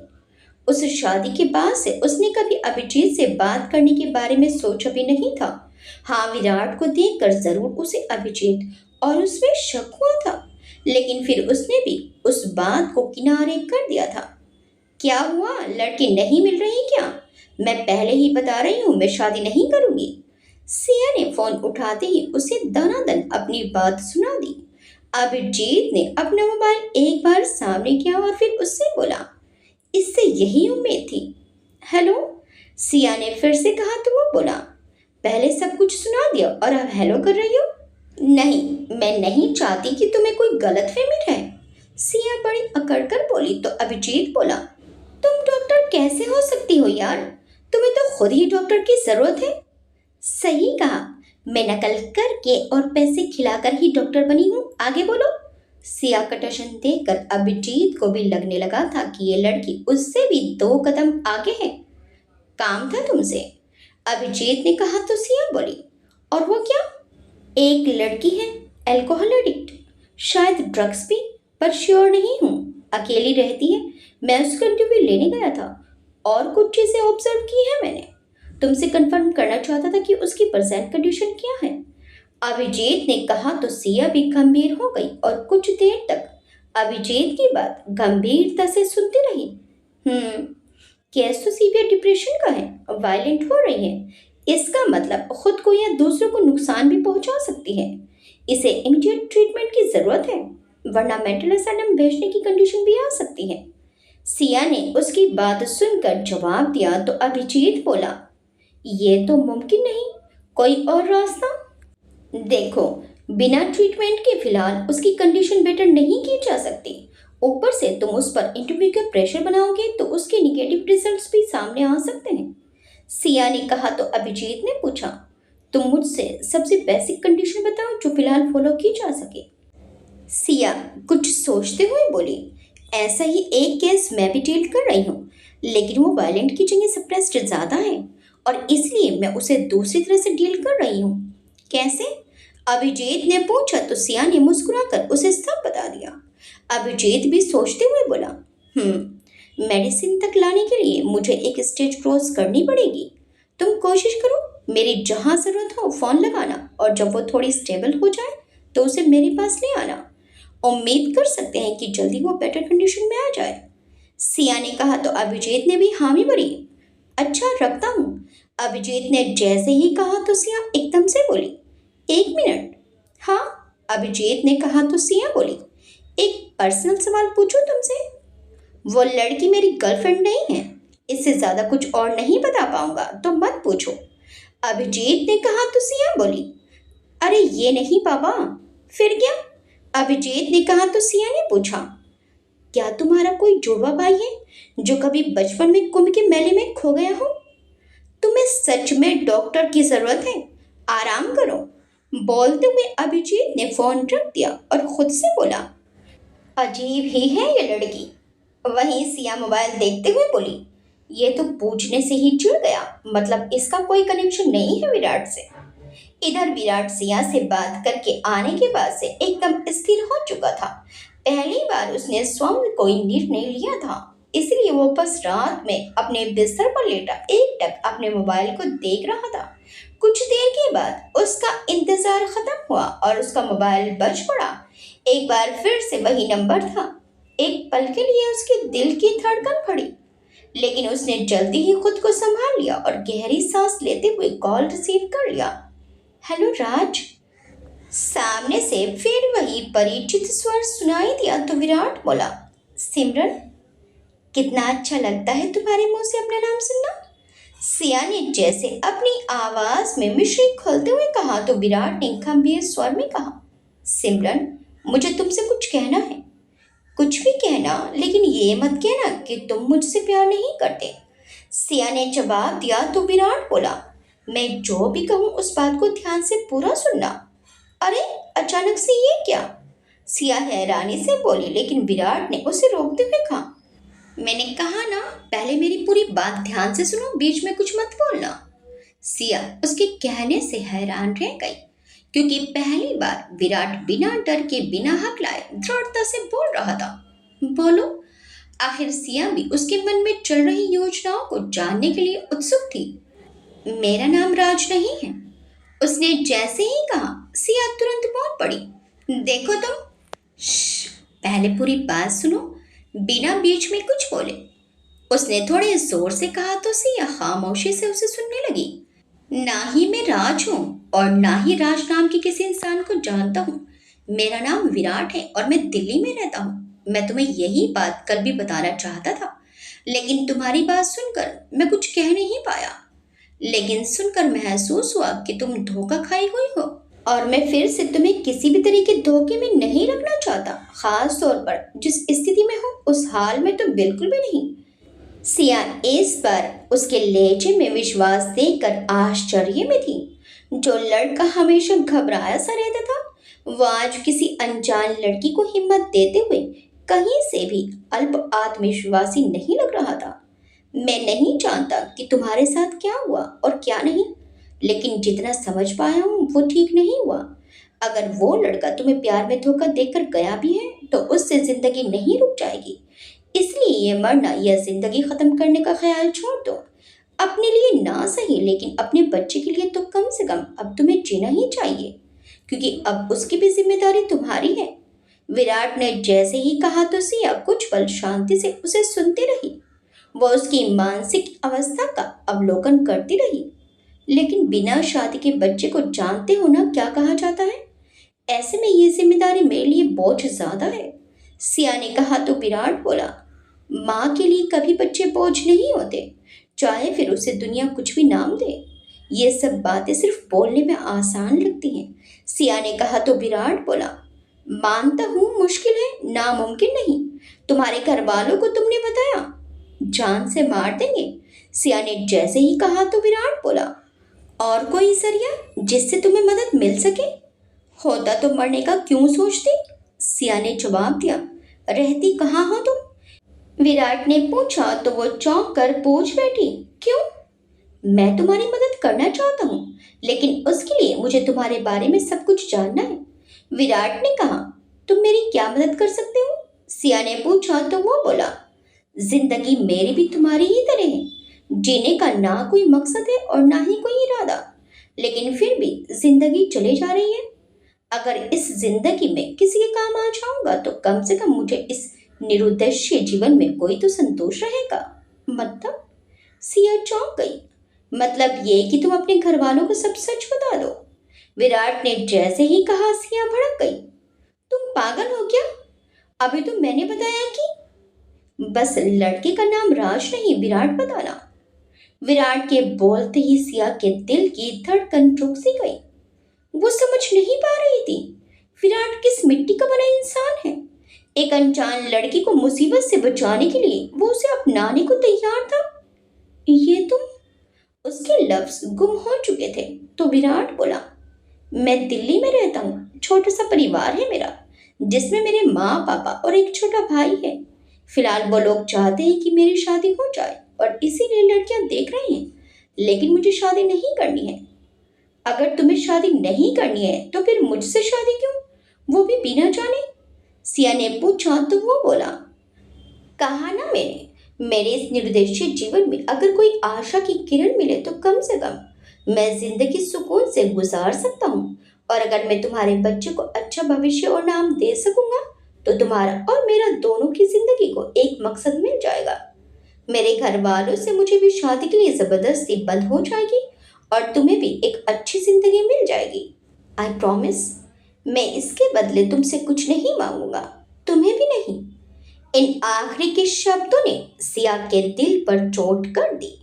उस शादी के बाद से उसने कभी अभिजीत से बात करने के बारे में सोचा भी नहीं था। हाँ, विराट को देखकर जरूर उसे अभिजीत और उसमें शक हुआ था, लेकिन फिर उसने भी उस बात को किनारे कर दिया था। क्या हुआ, लड़की नहीं मिल रही क्या? मैं पहले ही बता रही हूँ, मैं शादी नहीं करूंगी। सिया ने फोन उठाते ही उसे दनादन अपनी बात सुना दी। अभिजीत ने अपना मोबाइल एक बार सामने किया और फिर उससे बोला, इससे यही उम्मीद थी। हेलो, सिया ने फिर से कहा तो वो बोला, पहले सब कुछ सुना दिया और अब हेलो कर रही हो? नहीं, मैं नहीं चाहती कि तुम्हें कोई गलतफहमी रहे। सिया बड़ी अकड़ कर बोली तो अभिजीत बोला, तुम डॉक्टर कैसे हो सकती हो यार, तुम्हें तो खुद ही डॉक्टर की जरूरत है। सही कहा, मैं नकल करके और पैसे खिलाकर ही डॉक्टर बनी हूँ, आगे बोलो। सिया का टशन देखकर अभिजीत को भी लगने लगा था कि ये लड़की उससे भी 2 कदम आगे है। काम था तुमसे, अभिजीत ने कहा तो सिया बोली, और वो क्या? एक लड़की है, अल्कोहल एडिक्ट, शायद ड्रग्स भी, पर श्योर नहीं हूँ, अकेली रहती है। मैं उसका इंटरव्यू लेने गया था और कुछ चीज़ें ऑब्जर्व की है मैंने, तुमसे कंफर्म करना चाहता था कि उसकी प्रेजेंट कंडीशन क्या है। अभिजीत ने कहा तो सिया भी गंभीर हो गई और कुछ देर तक अभिजीत की बात गंभीरता से सुनती रही। केस तो सीवियर डिप्रेशन का है, वायलेंट हो रही है, इसका मतलब खुद को या दूसरों को नुकसान भी पहुंचा सकती है। इसे इमीडिएट ट्रीटमेंट की जरूरत है, वरना मेंटल असाइलम भेजने की कंडीशन भी आ सकती है। सिया ने उसकी बात सुनकर जवाब दिया तो अभिजीत बोला, ये तो मुमकिन नहीं, कोई और रास्ता? देखो, बिना ट्रीटमेंट के फिलहाल उसकी कंडीशन बेटर नहीं की जा सकती। ऊपर से तुम उस पर इंटरव्यू का प्रेशर बनाओगे तो उसके निगेटिव रिजल्ट्स भी सामने आ सकते हैं। सिया ने कहा तो अभिजीत ने पूछा, तुम मुझसे सबसे बेसिक कंडीशन बताओ जो फिलहाल फॉलो की जा सके। सिया कुछ सोचते हुए बोली, ऐसा ही एक केस मैं भी डील कर रही हूँ, लेकिन वो वायलेंट की जगह सप्रेस्ड ज़्यादा है और इसलिए मैं उसे दूसरी तरह से डील कर रही हूँ। कैसे? अभिजीत ने पूछा तो सिया ने मुस्कुराकर उसे सब बता दिया। अभिजीत भी सोचते हुए बोला, मेडिसिन तक लाने के लिए मुझे एक स्टेज क्रॉस करनी पड़ेगी। तुम कोशिश करो, मेरी जहाँ ज़रूरत हो फ़ोन लगाना और जब वो थोड़ी स्टेबल हो जाए तो उसे मेरे पास ले आना। उम्मीद कर सकते हैं कि जल्दी वो बेटर कंडीशन में आ जाए। सिया ने कहा तो अभिजीत ने भी हामी भरी। अच्छा, रखता हूँ। अभिजीत ने जैसे ही कहा तो सिया एकदम से बोली, 1 मिनट। हाँ, अभिजीत ने कहा तो सिया बोली, एक पर्सनल सवाल पूछूं तुमसे? वो लड़की मेरी गर्लफ्रेंड नहीं है, इससे ज़्यादा कुछ और नहीं बता पाऊंगा तो मत पूछो। अभिजीत ने कहा तो सिया बोली, अरे ये नहीं पापा। फिर क्या? अभिजीत ने कहा तो सिया ने पूछा, क्या तुम्हारा कोई जुड़वा भाई है जो कभी बचपन में कुंभ के मेले में खो गया हो? तुम्हें सच में डॉक्टर की ज़रूरत है, आराम करो। बोलते हुए अभिजीत ने फ़ोन रख दिया और खुद से बोला, अजीब ही है ये लड़की। वहीं सिया मोबाइल देखते हुए बोली, ये तो पूछने से ही चिढ़ गया, मतलब इसका कोई कनेक्शन नहीं है विराट से। इधर विराट सिया से बात करके आने के बाद से एकदम स्थिर हो चुका था। पहली बार उसने स्वयं कोई निर्णय लिया था, इसलिए वो बस रात में अपने बिस्तर पर लेटा एकटक अपने मोबाइल को देख रहा था। कुछ देर के बाद उसका इंतजार खत्म हुआ और उसका मोबाइल बज पड़ा। एक बार फिर से वही नंबर था। एक पल के लिए उसके दिल की धड़कन बढ़ी, लेकिन उसने जल्दी ही खुद को संभाल लिया और गहरी सांस लेते हुए कॉल रिसीव कर लिया। हेलो राज। सामने से फिर वही परिचित स्वर सुनाई दिया तो विराट बोला, सिमरन, कितना अच्छा लगता है तुम्हारे मुंह से अपना नाम सुनना। सिया ने जैसे अपनी आवाज में मिश्री खोलते हुए कहा तो विराट ने गंभीर स्वर में कहा, सिमरन, मुझे तुमसे कुछ कहना है। कुछ भी कहना, लेकिन ये मत कहना कि तुम मुझसे प्यार नहीं करते। सिया ने जवाब दिया तो विराट बोला, मैं जो भी कहूँ उस बात को ध्यान से पूरा सुनना। अरे, अचानक से ये क्या? सिया हैरानी से बोली, लेकिन विराट ने उसे रोकते हुए कहा, मैंने कहा ना, पहले मेरी पूरी बात ध्यान से सुनो, बीच में कुछ मत बोलना। सिया उसके कहने से हैरान रह गई, क्योंकि पहली बार विराट बिना डर के बिना हकलाए दृढ़ता से बोल रहा था। बोलो। आखिर सिया भी उसके मन में चल रही योजनाओं को जानने के लिए उत्सुक थी। मेरा नाम राज नहीं है, उसने जैसे ही कहा सिया तुरंत बोल पड़ी, देखो तुम। श्श, पहले पूरी बात सुनो, बिना बीच में कुछ बोले। उसने थोड़े जोर से कहा तो सिया खामोशी से उसे सुनने लगी। ना ही मैं राज हूँ और ना ही राज नाम के किसी इंसान को जानता हूँ। मेरा नाम विराट है और मैं दिल्ली में रहता हूँ। मैं तुम्हें यही बात कल भी बताना चाहता था, लेकिन तुम्हारी बात सुनकर मैं कुछ कह नहीं पाया। लेकिन सुनकर महसूस हुआ कि तुम धोखा खाई हुई हो, और मैं फिर से तुम्हें किसी भी तरह के धोखे में नहीं रखना चाहता। खास तौर पर जिस स्थिति में हूँ उस हाल में तो बिल्कुल भी नहीं। सिया इस पर उसके लहजे में विश्वास देखकर आश्चर्य में थी। जो लड़का हमेशा घबराया सा रहता था, वो आज किसी अनजान लड़की को हिम्मत देते हुए कहीं से भी अल्प आत्मविश्वासी नहीं लग रहा था। मैं नहीं जानता कि तुम्हारे साथ क्या हुआ और क्या नहीं, लेकिन जितना समझ पाया हूँ वो ठीक नहीं हुआ। अगर वो लड़का तुम्हें प्यार में धोखा देकर गया भी है तो उससे जिंदगी नहीं रुक जाएगी। इसलिए ये मरना या जिंदगी खत्म करने का ख्याल छोड़ दो। अपने लिए ना सही, लेकिन अपने बच्चे के लिए तो कम से कम अब तुम्हें जीना ही चाहिए, क्योंकि अब उसकी भी जिम्मेदारी तुम्हारी है। विराट ने जैसे ही कहा तो सिया कुछ पल शांति से उसे सुनती रही। वह उसकी मानसिक अवस्था का अवलोकन करती रही। लेकिन बिना शादी के बच्चे को जानते हो ना क्या कहा जाता है। ऐसे में ये जिम्मेदारी मेरे लिए बोझ ज्यादा है। सिया ने कहा तो विराट बोला, माँ के लिए कभी बच्चे बोझ नहीं होते, चाहे फिर उसे दुनिया कुछ भी नाम दे। ये सब बातें सिर्फ बोलने में आसान लगती हैं। सिया ने कहा तो विराट बोला, मानता हूँ मुश्किल है, नामुमकिन नहीं। तुम्हारे घर वालों को तुमने बताया? जान से मार देंगे। सिया ने जैसे ही कहा तो विराट बोला, और कोई जरिया जिससे तुम्हें मदद मिल सके? होता तो मरने का क्यों सोचती? सिया ने जवाब दिया, रहती कहाँ हो तुम? विराट ने पूछा तो वो चौंक कर पूछ बैठी, क्यों? मैं तुम्हारी मदद करना चाहता हूँ, लेकिन उसके लिए मुझे तुम्हारे बारे में सब कुछ जानना है। विराट ने कहा, तुम मेरी क्या मदद कर सकते हो? सिया ने पूछा तो वो बोला, जिंदगी मेरी भी तुम्हारी ही तरह है। जीने का ना कोई मकसद है और ना ही कोई इरादा, लेकिन फिर भी जिंदगी चली जा रही है। अगर इस जिंदगी में किसी के काम आ जाऊंगा तो कम से कम मुझे इस निरुद्देश्य जीवन में कोई तो संतोष रहेगा। मतलब? सिया चौंक गई। मतलब ये कि तुम अपने घर वालों को सब सच बता दो। विराट ने जैसे ही कहा सिया भड़क गई, तुम पागल हो क्या? अभी तो मैंने बताया कि बस लड़के का नाम राज नहीं विराट बताना। विराट के बोलते ही सिया के दिल की धड़कन रुक सी गई। वो समझ नहीं पा रही थी विराट किस मिट्टी का बना इंसान है। एक अनजान लड़की को मुसीबत से बचाने के लिए वो उसे अपनाने को तैयार था। ये तुम? उसके लफ्ज गुम हो चुके थे तो विराट बोला, मैं दिल्ली में रहता हूँ, छोटा सा परिवार है मेरा, जिसमें मेरे माँ पापा और एक छोटा भाई है। फिलहाल वो लोग चाहते हैं कि मेरी शादी हो जाए और इसीलिए लड़कियां देख रहे हैं, लेकिन मुझे शादी नहीं करनी है। अगर तुम्हें शादी नहीं करनी है तो फिर मुझसे शादी क्यों, वो भी बिना जाने? सिया ने पूछा तो वो बोला, कहा ना मैंने, मेरे इस निर्देशित जीवन में अगर कोई आशा की किरण मिले तो कम से कम मैं जिंदगी सुकून से गुजार सकता हूँ। और अगर मैं तुम्हारे बच्चे को अच्छा भविष्य और नाम दे सकूंगा तो तुम्हारा और मेरा दोनों की जिंदगी को एक मकसद मिल जाएगा। मेरे घर वालों से मुझे भी शादी के लिए जबरदस्ती बंद हो जाएगी और तुम्हें भी एक अच्छी जिंदगी मिल जाएगी। I promise. मैं इसके बदले तुमसे कुछ नहीं मांगूंगा, तुम्हें भी नहीं। इन आखिरी के शब्दों ने सिया के दिल पर चोट कर दी।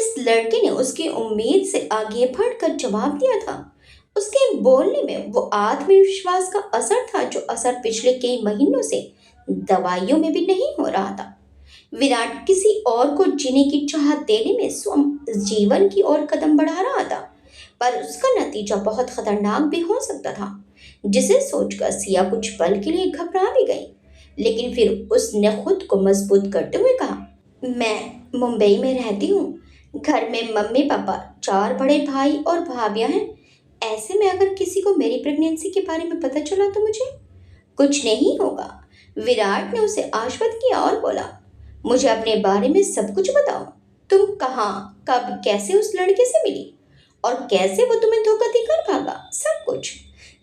इस लड़के ने उसकी उम्मीद से आगे बढ़कर जवाब दिया था। उसके बोलने में वो आत्मविश्वास का असर था जो असर पिछले कई महीनों से दवाइयों में भी नहीं हो रहा था। विराट किसी और को जीने की चाह देने में स्वयं जीवन की ओर कदम बढ़ा रहा था, पर उसका नतीजा बहुत खतरनाक भी हो सकता था, जिसे सोचकर सिया कुछ पल के लिए घबरा भी गई। लेकिन फिर उसने खुद को मजबूत करते हुए कहा, मैं मुंबई में रहती हूँ। घर में मम्मी पापा, चार बड़े भाई और भाभियां हैं। ऐसे में अगर किसी को मेरी प्रेगनेंसी के बारे में पता चला तो मुझे कुछ नहीं होगा। विराट ने उसे आश्वस्त किया और बोला, मुझे अपने बारे में सब कुछ बताओ। तुम कहाँ, कब, कैसे उस लड़के से मिली और कैसे वो तुम्हें धोखा देकर भागा, सब कुछ।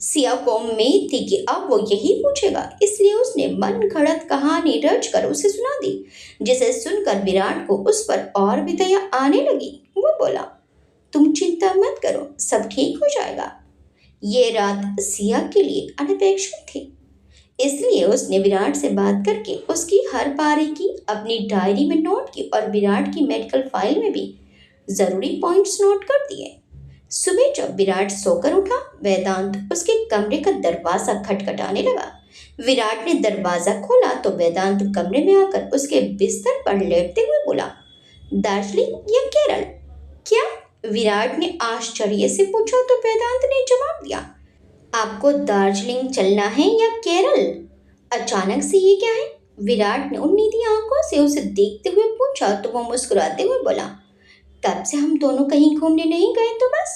सिया को उम्मीद थी कि अब वो यही पूछेगा, इसलिए उसने मन घड़त कहानी रच कर उसे सुना दी, जिसे सुनकर विराट को उस पर और भी दया आने लगी। वो बोला, तुम चिंता मत करो, सब ठीक हो जाएगा। ये रात सिया के लिए अनपेक्षित थी, इसलिए उसने विराट से बात करके उसकी हर बारीकी अपनी डायरी में नोट की और विराट की मेडिकल फाइल में भी जरूरी पॉइंट्स नोट कर दिए। सुबह जब विराट सोकर उठा, वेदांत उसके कमरे का दरवाजा खटखटाने लगा। विराट ने दरवाजा खोला तो वेदांत कमरे में आकर उसके बिस्तर पर लेटते हुए बोला, दार्जिलिंग या केरल? क्या? विराट ने आश्चर्य से पूछा तो वेदांत ने जवाब दिया, आपको दार्जिलिंग चलना है या केरल? अचानक से ये क्या है? विराट ने उन्नीदी आंखों से उसे देखते हुए पूछा तो वो मुस्कुराते हुए बोला, तब से हम दोनों कहीं घूमने नहीं गए तो बस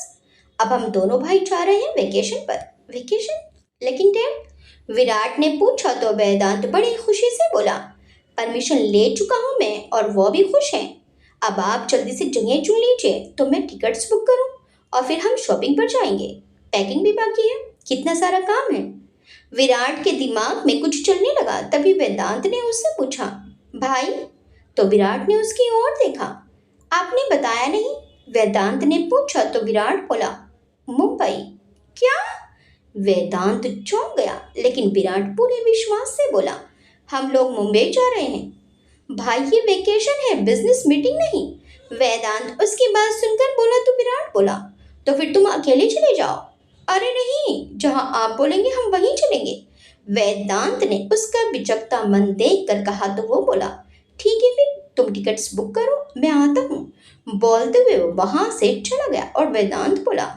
अब हम दोनों भाई जा रहे हैं वेकेशन पर। वेकेशन? लेकिन डैड, विराट ने पूछा तो वेदांत बड़ी खुशी से बोला, परमिशन ले चुका हूं मैं और वो भी खुश हैं। अब आप जल्दी से जगह चुन लीजिए तो मैं टिकट्स बुक करूं और फिर हम शॉपिंग पर जाएंगे। पैकिंग भी बाकी है, कितना सारा काम है। विराट के दिमाग में कुछ चलने लगा। तभी वेदांत ने उससे पूछा, भाई? तो विराट ने उसकी ओर देखा। आपने बताया नहीं, वेदांत ने पूछा तो विराट बोला, मुंबई। क्या? वेदांत चौंक गया, लेकिन विराट पूरे विश्वास से बोला, हम लोग मुंबई जा रहे हैं। भाई ये वेकेशन है, बिजनेस मीटिंग नहीं। वेदांत उसकी बात सुनकर बोला तो विराट बोला, तो फिर तुम अकेले चले जाओ। अरे नहीं, जहां आप बोलेंगे हम वहीं चलेंगे। वेदांत ने उसका बिचकता मन देख कर कहा तो वो बोला, ठीक है फिर तुम टिकट्स बुक करो, मैं आता हूँ। बोलते हुए वो वहां से चला गया और वेदांत बोला,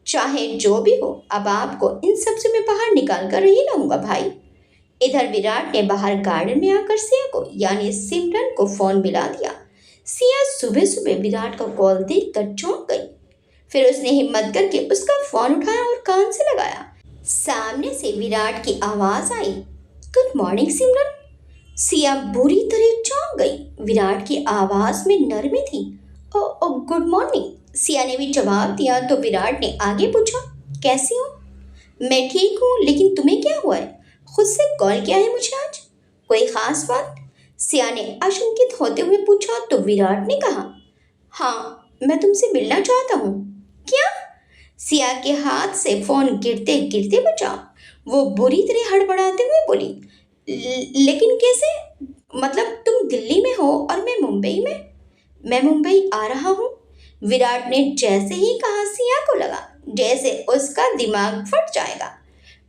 चाहे जो भी हो, अब आपको इन सब से मैं बाहर निकाल कर ही लाऊंगा भाई। इधर विराट ने बाहर गार्डन में आकर सिया को यानी सिमरन को फोन मिला दिया। सिया सुबह सुबह विराट का कॉल देखकर चौंक गई। फिर उसने हिम्मत करके उसका फोन उठाया और कान से लगाया। सामने से विराट की आवाज आई, गुड मॉर्निंग सिमरन। सिया बुरी तरह चौंक गई। विराट की आवाज में नरमी थी। ओ गुड मॉर्निंग, सिया ने भी जवाब दिया तो विराट ने आगे पूछा, कैसी हो? मैं ठीक हूँ, लेकिन तुम्हें क्या हुआ है? खुद से कॉल किया है मुझे आज? कोई खास बात? सिया ने आशंकित होते हुए पूछा तो विराट ने कहा, हाँ, मैं तुमसे मिलना चाहता हूँ। क्या? सिया के हाथ से फोन गिरते गिरते बचा। वो बुरी तरह हड़बड़ाते हुए बोली, लेकिन कैसे? मतलब तुम दिल्ली में हो और मैं मुंबई में? मैं मुंबई आ रहा हूँ। विराट ने जैसे ही कहा, सिया को लगा जैसे उसका दिमाग फट जाएगा।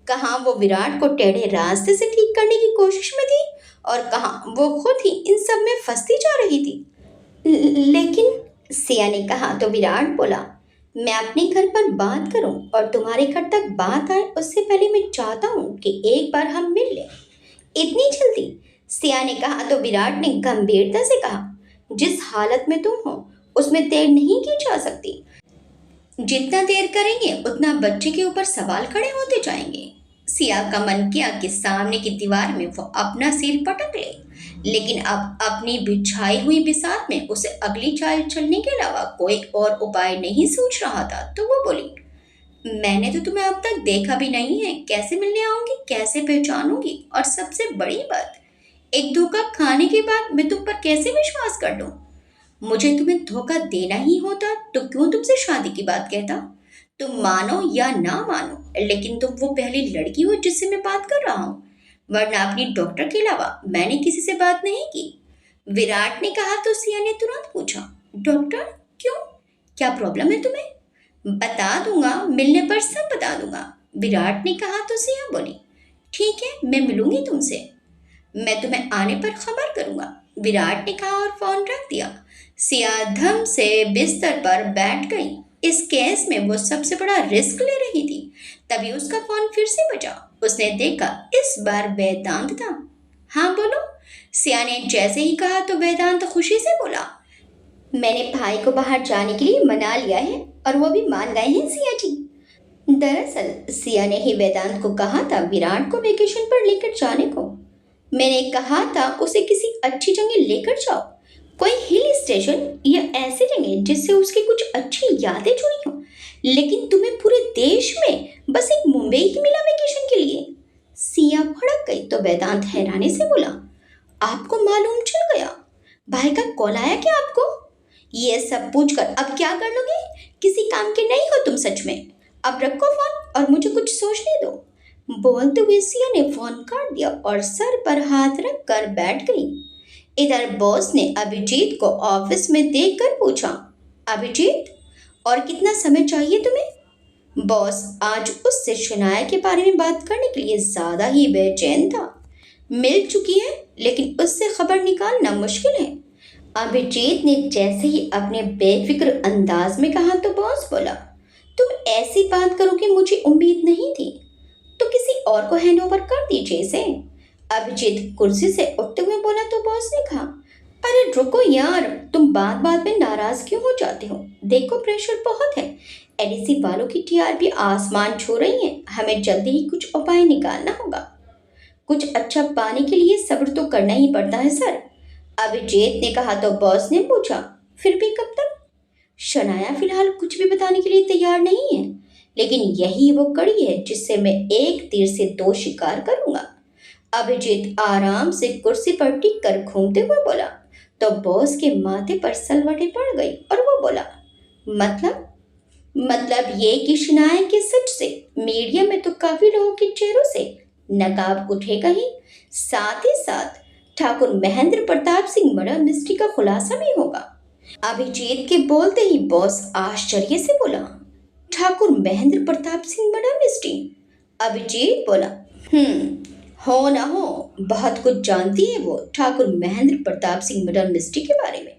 कहाँ वो विराट को टेढ़े रास्ते से ठीक करने की कोशिश में थी और कहाँ वो खुद ही इन सब में फंसती जा रही थी। लेकिन सिया ने कहा तो विराट बोला, मैं अपने घर पर बात करूं और तुम्हारे घर तक बात आए उससे पहले मैं चाहता हूं कि एक बार हम मिल लें। इतनी जल्दी? सिया ने कहा तो विराट ने गंभीरता से कहा, जिस हालत में तुम हो उसमें देर नहीं की जा सकती। जितना देर करेंगे उतना बच्चे के ऊपर सवाल खड़े होते जाएंगे। सिया का मन किया कि सामने की दीवार में वो अपना सिर पटक ले, लेकिन अब अपनी बिछाई हुई बिसात में उसे अगली चाल चलने के अलावा कोई और उपाय नहीं सोच रहा था। तो वो बोली, मैंने तो तुम्हें अब तक देखा भी नहीं है, कैसे मिलने आऊंगी, कैसे पहचानूंगी? और सबसे बड़ी बात, एक धोखा खाने के बाद मैं तुम पर कैसे विश्वास कर लूं? मुझे तुम्हें धोखा देना ही होता तो क्यों तुमसे शादी की बात कहता? तुम मानो या ना मानो, लेकिन तुम वो पहली लड़की हो जिससे मैं बात कर रहा हूँ, वरना अपनी डॉक्टर के अलावा मैंने किसी से बात नहीं की। विराट ने कहा तो सिया ने तुरंत पूछा, डॉक्टर? क्यों? क्या प्रॉब्लम है तुम्हें? बता दूंगा, मिलने पर सब बता दूंगा, विराट ने कहा तो सिया बोली। ठीक है, मैं मिलूंगी तुमसे। मैं तुम्हें आने पर खबर करूंगा, विराट ने कहा और फोन रख दिया। सिया धम से बिस्तर पर बैठ गई। इस केस में वो सबसे बड़ा रिस्क ले रही थी। तभी उसका फोन फिर से बजा। उसने देखा इस बार वेदांत था। हाँ बोलो। सिया ने जैसे ही कहा तो वेदांत खुशी से बोला, मैंने भाई को बाहर जाने के लिए मना लिया है और वो भी मान गए हैं सिया जी। दरअसल सिया ने ही वेदांत को कहा था विराट को वेकेशन पर लेकर जाने को। मैंने कहा था उसे किसी अच्छी जगह लेकर जाओ, कोई हिल स्टेशन या ऐसी जगह जिससे उसकी कुछ अच्छी यादें जुड़ी हों। लेकिन तुम्हें पूरे देश में बस एक मुंबई ही मिला वेकेशन के लिए। सिया भड़क गई तो वेदांत हैरानी से बोला, आपको मालूम चल गया? भाई का कॉल आया क्या आपको? ये सब पूछकर अब क्या कर लोगे? किसी काम के नहीं हो तुम सच में। अब रखो फोन और मुझे कुछ सोचने दो। बोलते हुए सिया ने फोन काट दिया और सर पर हाथ रख कर बैठ गई। इधर बॉस ने अभिजीत को ऑफिस में देखकर पूछा, अभिजीत, और कितना समय चाहिए तुम्हें? बॉस आज उससे शनाया के बारे में बात करने के लिए ज्यादा ही बेचैन था। मिल चुकी है लेकिन उससे खबर निकालना मुश्किल है। अभिजीत ने जैसे ही अपने बेफिक्र अंदाज में कहा तो बॉस बोला, तुम ऐसी बात करोगे मुझे उम्मीद नहीं थी, तो किसी और को हैंड ओवर कर दीजिए इसे। अभिजीत कुर्सी से उठते हुए बोला तो बॉस ने कहा, अरे रुको यार, तुम बात बात में नाराज क्यों हो जाते हो? देखो प्रेशर बहुत है, एडीसी वालों की टीआरपी आसमान छू रही है, हमें जल्दी ही कुछ उपाय निकालना होगा। कुछ अच्छा पाने के लिए सब्र तो करना ही पड़ता है सर, अभिजीत ने कहा तो बॉस ने पूछा, फिर भी कब तक? शनाया फिलहाल कुछ भी बताने के लिए तैयार नहीं है, लेकिन यही वो कड़ी है जिससे मैं एक तीर से दो शिकार करूंगा। अभिजीत आराम से कुर्सी पर टिक कर घूमते हुए बोला तो बॉस के माथे पर सलवटें पड़ गई और वो बोला, मतलब ये कि शनाया के सच से मीडिया में तो काफी लोगों के चेहरों से नकाब उठेगा ही, साथ ही साथ ठाकुर महेंद्र प्रताप सिंह मर्डर मिस्ट्री का खुलासा भी होगा। अभिजीत के बोलते ही बॉस आश्चर्य से बोला, ठाकुर महेंद्र प्रताप सिंह मर्डर मिस्ट्री? अभिजीत बोला, हो ना हो, बहुत कुछ जानती है वो ठाकुर महेंद्र प्रताप सिंह मर्डर मिस्ट्री के बारे में,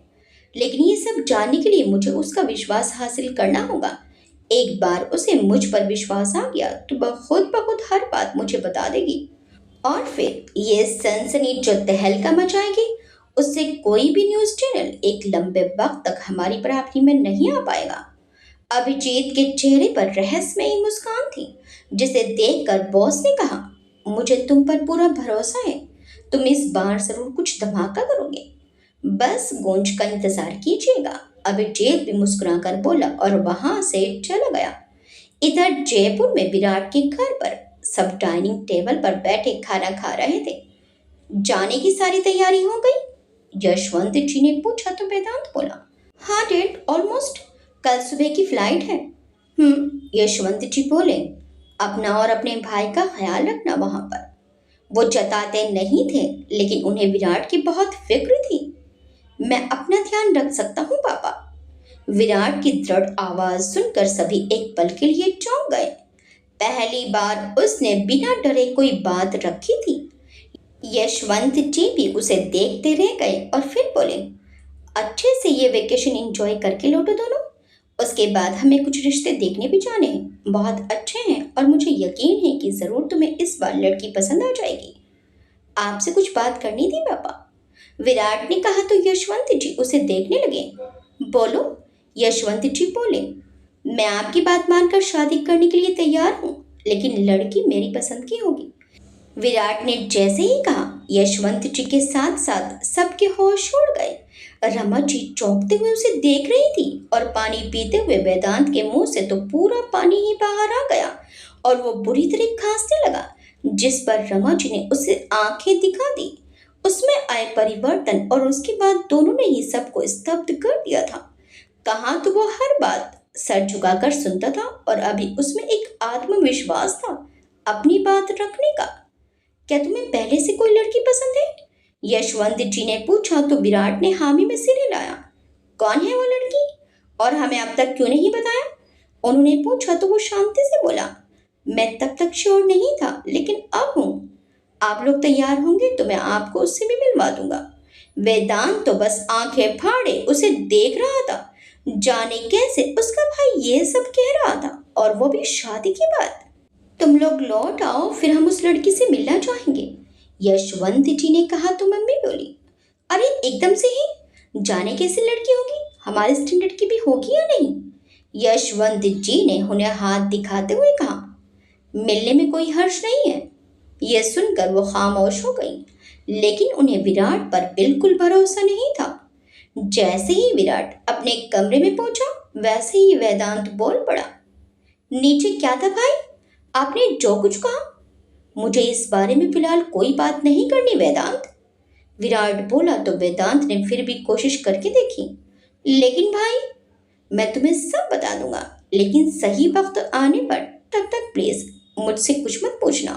लेकिन ये सब जानने के लिए मुझे उसका विश्वास हासिल करना होगा। एक बार उसे मुझ पर विश्वास आ गया तो वह खुद ब खुद हर बात मुझे बता देगी और फिर ये सनसनी जो तहलका मचाएगी उससे कोई भी न्यूज़ चैनल एक लंबे वक्त तक हमारी प्रॉपर्टी में नहीं आ पाएगा। अभिजीत के चेहरे पर रहस्यमयी मुस्कान थी, जिसे देखकर बॉस ने कहा, मुझे तुम पर पूरा भरोसा है, तुम इस बार जरूर कुछ धमाका करोगे, बस गूंज का इंतजार कीजिएगा। अभिजीत भी मुस्कुराकर बोला और वहां से चला गया। इधर जयपुर में विराट के घर पर सब डाइनिंग टेबल पर बैठे खाना खा रहे थे। जाने की सारी तैयारी हो गई? यशवंत जी ने पूछा तो वेदांत बोला, हाँ डेड, ऑलमोस्ट, कल सुबह की फ्लाइट है। यशवंत जी बोले, अपना और अपने भाई का ख्याल रखना वहां पर। वो जताते नहीं थे लेकिन उन्हें विराट की बहुत फिक्र थी। मैं अपना ध्यान रख सकता हूँ पापा। विराट की दृढ़ आवाज सुनकर सभी एक पल के लिए चौंक गए। पहली बार उसने बिना डरे कोई बात रखी थी। यशवंत जी भी उसे देखते रह गए और फिर बोले, अच्छे से ये वेकेशन एंजॉय करके लौटो दोनों, उसके बाद हमें कुछ रिश्ते देखने भी जाने हैं, बहुत अच्छे हैं और मुझे यकीन है कि जरूर तुम्हें इस बार लड़की पसंद आ जाएगी। आपसे कुछ बात करनी थी पापा, विराट ने कहा तो यशवंत जी उसे देखने लगे। बोलो, यशवंत जी बोले, मैं आपकी बात मानकर शादी करने के लिए तैयार हूँ, लेकिन लड़की मेरी पसंद की होगी। विराट ने जैसे ही कहा यशवंत जी के साथ साथ सबके होश उड़ गए। रमा जी चौंकते हुए उसे देख रही थी और पानी पीते हुए वेदांत के मुंह से तो पूरा पानी ही बाहर आ गया और वो बुरी तरह खांसने लगा, जिस पर रमा जी ने उसे आंखें दिखा दी। उसमें आए परिवर्तन और उसके बाद दोनों ने ही सबको स्तब्ध कर दिया था। कहाँ तो वो हर बात सर झुकाकर सुनता था और अभी उसमें एक आत्मविश्वास था अपनी बात रखने का। क्या तुम्हें पहले से कोई लड़की पसंद है? यशवंत जी ने पूछा तो विराट ने हामी में सिर हिलाया। कौन है वो लड़की? और हमें अब तक क्यों नहीं बताया? उन्होंने पूछा तो वो शांति से बोला, मैं तब तक श्योर नहीं था, लेकिन अब हूँ। आप लोग तैयार होंगे तो मैं आपको उससे भी मिलवा दूंगा। वेदांत तो बस आंखें फाड़े उसे देख रहा था। जाने कैसे उसका भाई ये सब कह रहा था, और वो भी शादी की बात। तुम लोग लौट आओ, फिर हम उस लड़की से मिलना चाहेंगे, यशवंत जी ने कहा तो मम्मी बोली, अरे एकदम से ही? जाने कैसी लड़की होगी, हमारे स्टैंडर्ड की भी होगी या नहीं? यशवंत जी ने उन्हें हाथ दिखाते हुए कहा, मिलने में कोई हर्ष नहीं है। यह सुनकर वो खामोश हो गई, लेकिन उन्हें विराट पर बिल्कुल भरोसा नहीं था। जैसे ही विराट अपने कमरे में पहुंचा, वैसे ही वेदांत बोल पड़ा, नीचे क्या था भाई? आपने जो कुछ कहा, मुझे इस बारे में फिलहाल कोई बात नहीं करनी वेदांत। विराट बोला तो वेदांत ने फिर भी कोशिश करके देखी, लेकिन भाई मैं तुम्हें सब बता दूंगा, लेकिन सही वक्त आने पर, तब तक प्लीज मुझसे कुछ मत पूछना।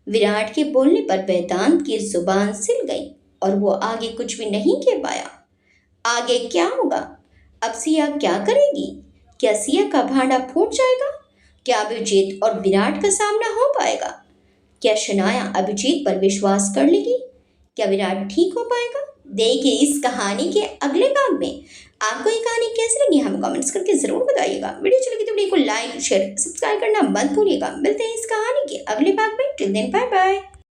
विराट के बोलने पर वेदांत की जुबान सिल गई और वो आगे कुछ भी नहीं कह पाया। आगे क्या होगा? अब सिया क्या करेगी? क्या सिया का भांडा फूट जाएगा? क्या अभिजीत और विराट का सामना हो पाएगा? क्या शनाया अभिजीत पर विश्वास कर लेगी? क्या विराट ठीक हो पाएगा? देखिए इस कहानी के अगले भाग में। आपको ये कहानी कैसी लगी हमें कमेंट्स करके जरूर बताइएगा। वीडियो अच्छी लगी तो वीडियो को लाइक शेयर सब्सक्राइब करना मत भूलिएगा। मिलते हैं इस कहानी के अगले भाग में। Till then bye bye.